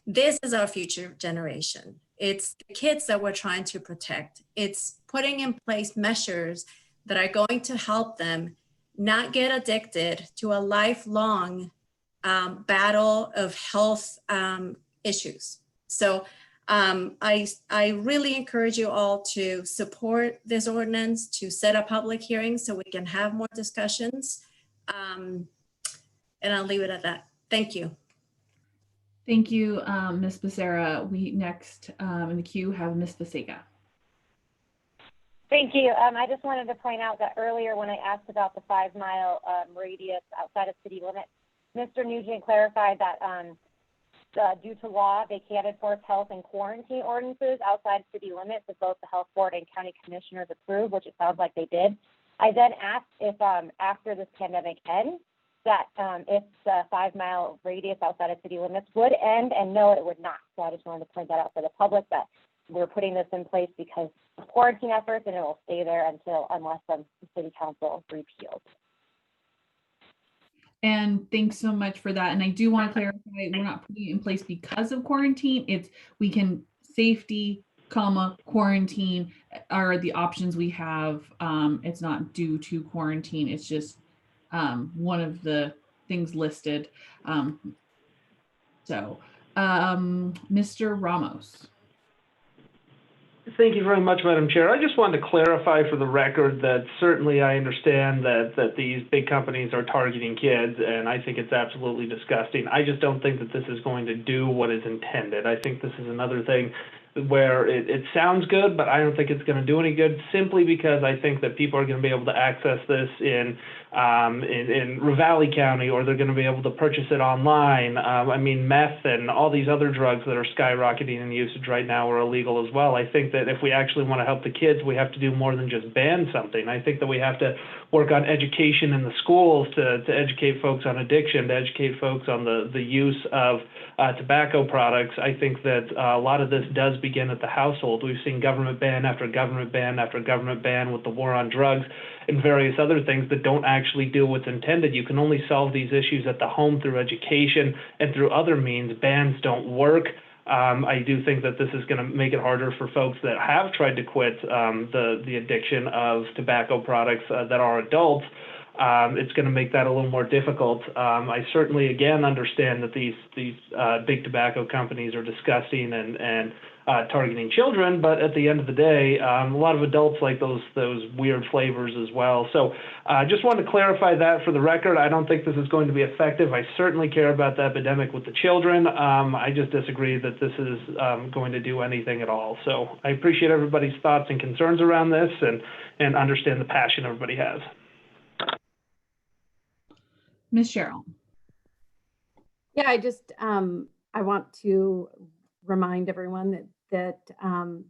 This is our future generation. It's the kids that we're trying to protect. It's putting in place measures that are going to help them not get addicted to a lifelong battle of health issues. So I really encourage you all to support this ordinance, to set a public hearing so we can have more discussions. And I'll leave it at that. Thank you. Thank you, Ms. Becerra. We next in the queue have Ms. Vasega. Thank you. I just wanted to point out that earlier when I asked about the 5 mile radius outside of city limits, Mr. Nugent clarified that due to law, they can't enforce health and quarantine ordinances outside city limits if both the health board and county commissioners approve, which it sounds like they did. I then asked if after this pandemic ends, that if the 5 mile radius outside of city limits would end, and no, it would not. So I just wanted to point that out for the public that we're putting this in place because of quarantine efforts, and it will stay there unless the city council repeals. And thanks so much for that. And I do want to clarify, we're not putting it in place because of quarantine. It's we can safety, quarantine are the options we have. It's not due to quarantine. It's just one of the things listed. So, Mr. Ramos. Thank you very much, Madam Chair. I just wanted to clarify for the record that certainly I understand that these big companies are targeting kids, and I think it's absolutely disgusting. I just don't think that this is going to do what is intended. I think this is another thing where it sounds good, but I don't think it's going to do any good, simply because I think that people are going to be able to access this in Ravalli County, or they're going to be able to purchase it online. I mean, meth and all these other drugs that are skyrocketing in usage right now are illegal as well. I think that if we actually want to help the kids, we have to do more than just ban something. I think that we have to work on education in the schools to educate folks on addiction, to educate folks on the use of tobacco products. I think that a lot of this does begin at the household. We've seen government ban after government ban after government ban with the war on drugs and various other things that don't actually do what's intended. You can only solve these issues at the home through education and through other means. Bans don't work. I do think that this is going to make it harder for folks that have tried to quit the addiction of tobacco products that are adults. It's going to make that a little more difficult. I certainly, again, understand that these big tobacco companies are disgusting and targeting children, but at the end of the day, a lot of adults like those weird flavors as well. So I just wanted to clarify that for the record. I don't think this is going to be effective. I certainly care about the epidemic with the children. I just disagree that this is going to do anything at all. So I appreciate everybody's thoughts and concerns around this, and understand the passion everybody has. Ms. Cheryl. Yeah, I want to remind everyone that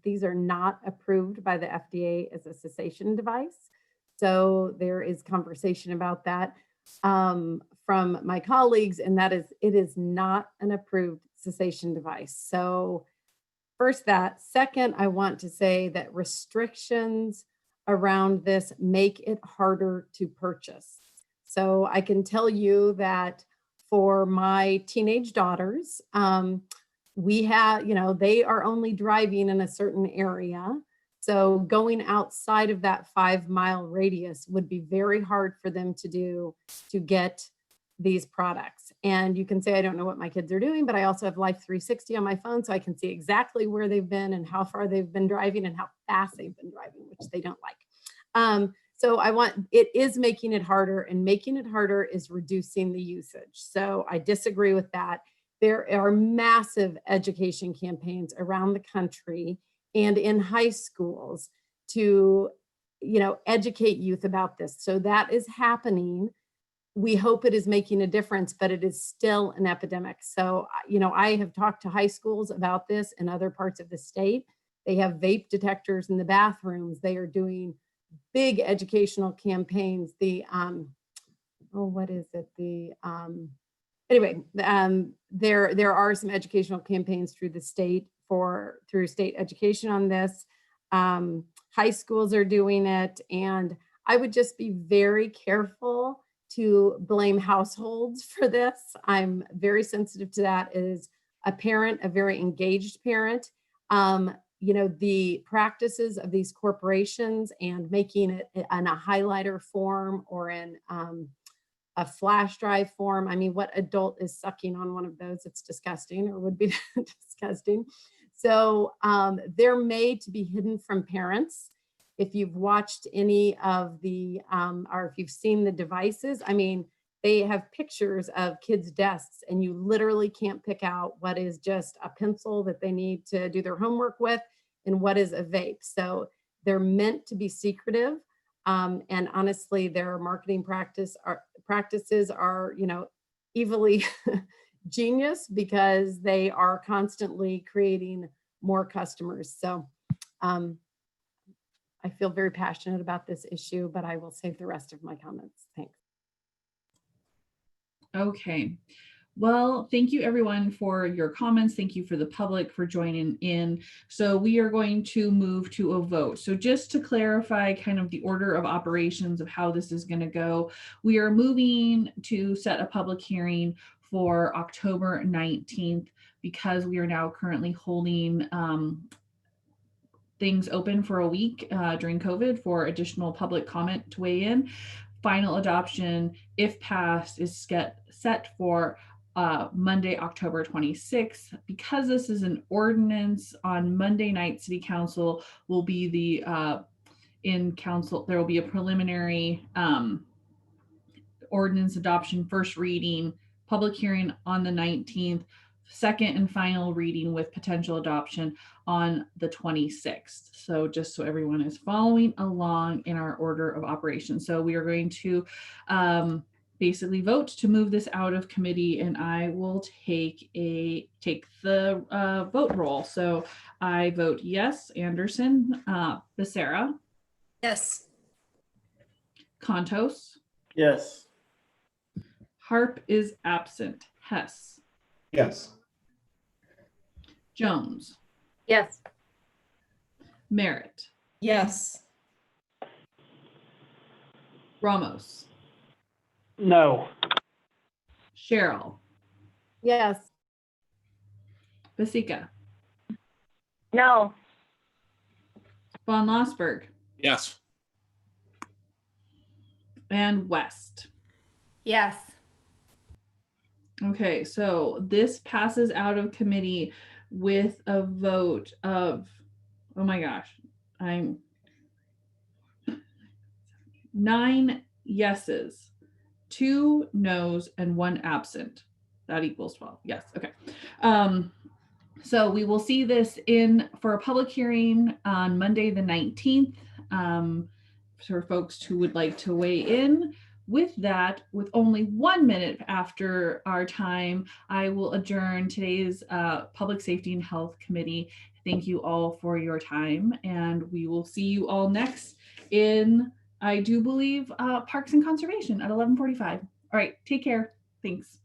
these are not approved by the FDA as a cessation device. So there is conversation about that from my colleagues, and that is, it is not an approved cessation device. So first that. Second, I want to say that restrictions around this make it harder to purchase. So I can tell you that for my teenage daughters, we have, they are only driving in a certain area. So going outside of that 5-mile radius would be very hard for them to do to get these products. And you can say, I don't know what my kids are doing, but I also have Life 360 on my phone, so I can see exactly where they've been and how far they've been driving and how fast they've been driving, which they don't like. So it is making it harder, and making it harder is reducing the usage. So I disagree with that. There are massive education campaigns around the country and in high schools to, educate youth about this. So that is happening. We hope it is making a difference, but it is still an epidemic. So, I have talked to high schools about this in other parts of the state. They have vape detectors in the bathrooms. They are doing big educational campaigns. There are some educational campaigns through the state through state education on this. High schools are doing it, and I would just be very careful to blame households for this. I'm very sensitive to that as a parent, a very engaged parent. The practices of these corporations and making it in a highlighter form or in a flash drive form. I mean, what adult is sucking on one of those? It's disgusting, or would be disgusting. So they're made to be hidden from parents. If you've watched any of the, or if you've seen the devices, I mean, they have pictures of kids' desks, and you literally can't pick out what is just a pencil that they need to do their homework with and what is a vape. So they're meant to be secretive. And honestly, their marketing practices are, evilly genius, because they are constantly creating more customers. So I feel very passionate about this issue, but I will save the rest of my comments. Thanks. Okay. Well, thank you everyone for your comments. Thank you for the public for joining in. So we are going to move to a vote. So just to clarify kind of the order of operations of how this is going to go, we are moving to set a public hearing for October 19th, because we are now currently holding things open for a week during COVID for additional public comment to weigh in. Final adoption, if passed, is set for Monday, October 26th. Because this is an ordinance, on Monday night, City Council will be in council, there will be a preliminary ordinance adoption, first reading, public hearing on the 19th, second and final reading with potential adoption on the 26th. So just so everyone is following along in our order of operations. So we are going to basically vote to move this out of committee, and I will take the vote roll. So I vote yes. Anderson, Becerra. Yes. Contos. Yes. Harp is absent. Hess. Yes. Jones. Yes. Merritt. Yes. Ramos. No. Cheryl. Yes. Basika. No. Von Lossberg. Yes. And West. Yes. Okay, so this passes out of committee with a vote of, oh my gosh, I'm 9 yeses, 2 noes, and 1 absent. That equals 12. Yes, okay. So we will see this for a public hearing on Monday the 19th for folks who would like to weigh in. With that, with only 1 minute after our time, I will adjourn today's Public Safety and Health Committee. Thank you all for your time, and we will see you all next in, I do believe, Parks and Conservation at 11:45. All right, take care. Thanks.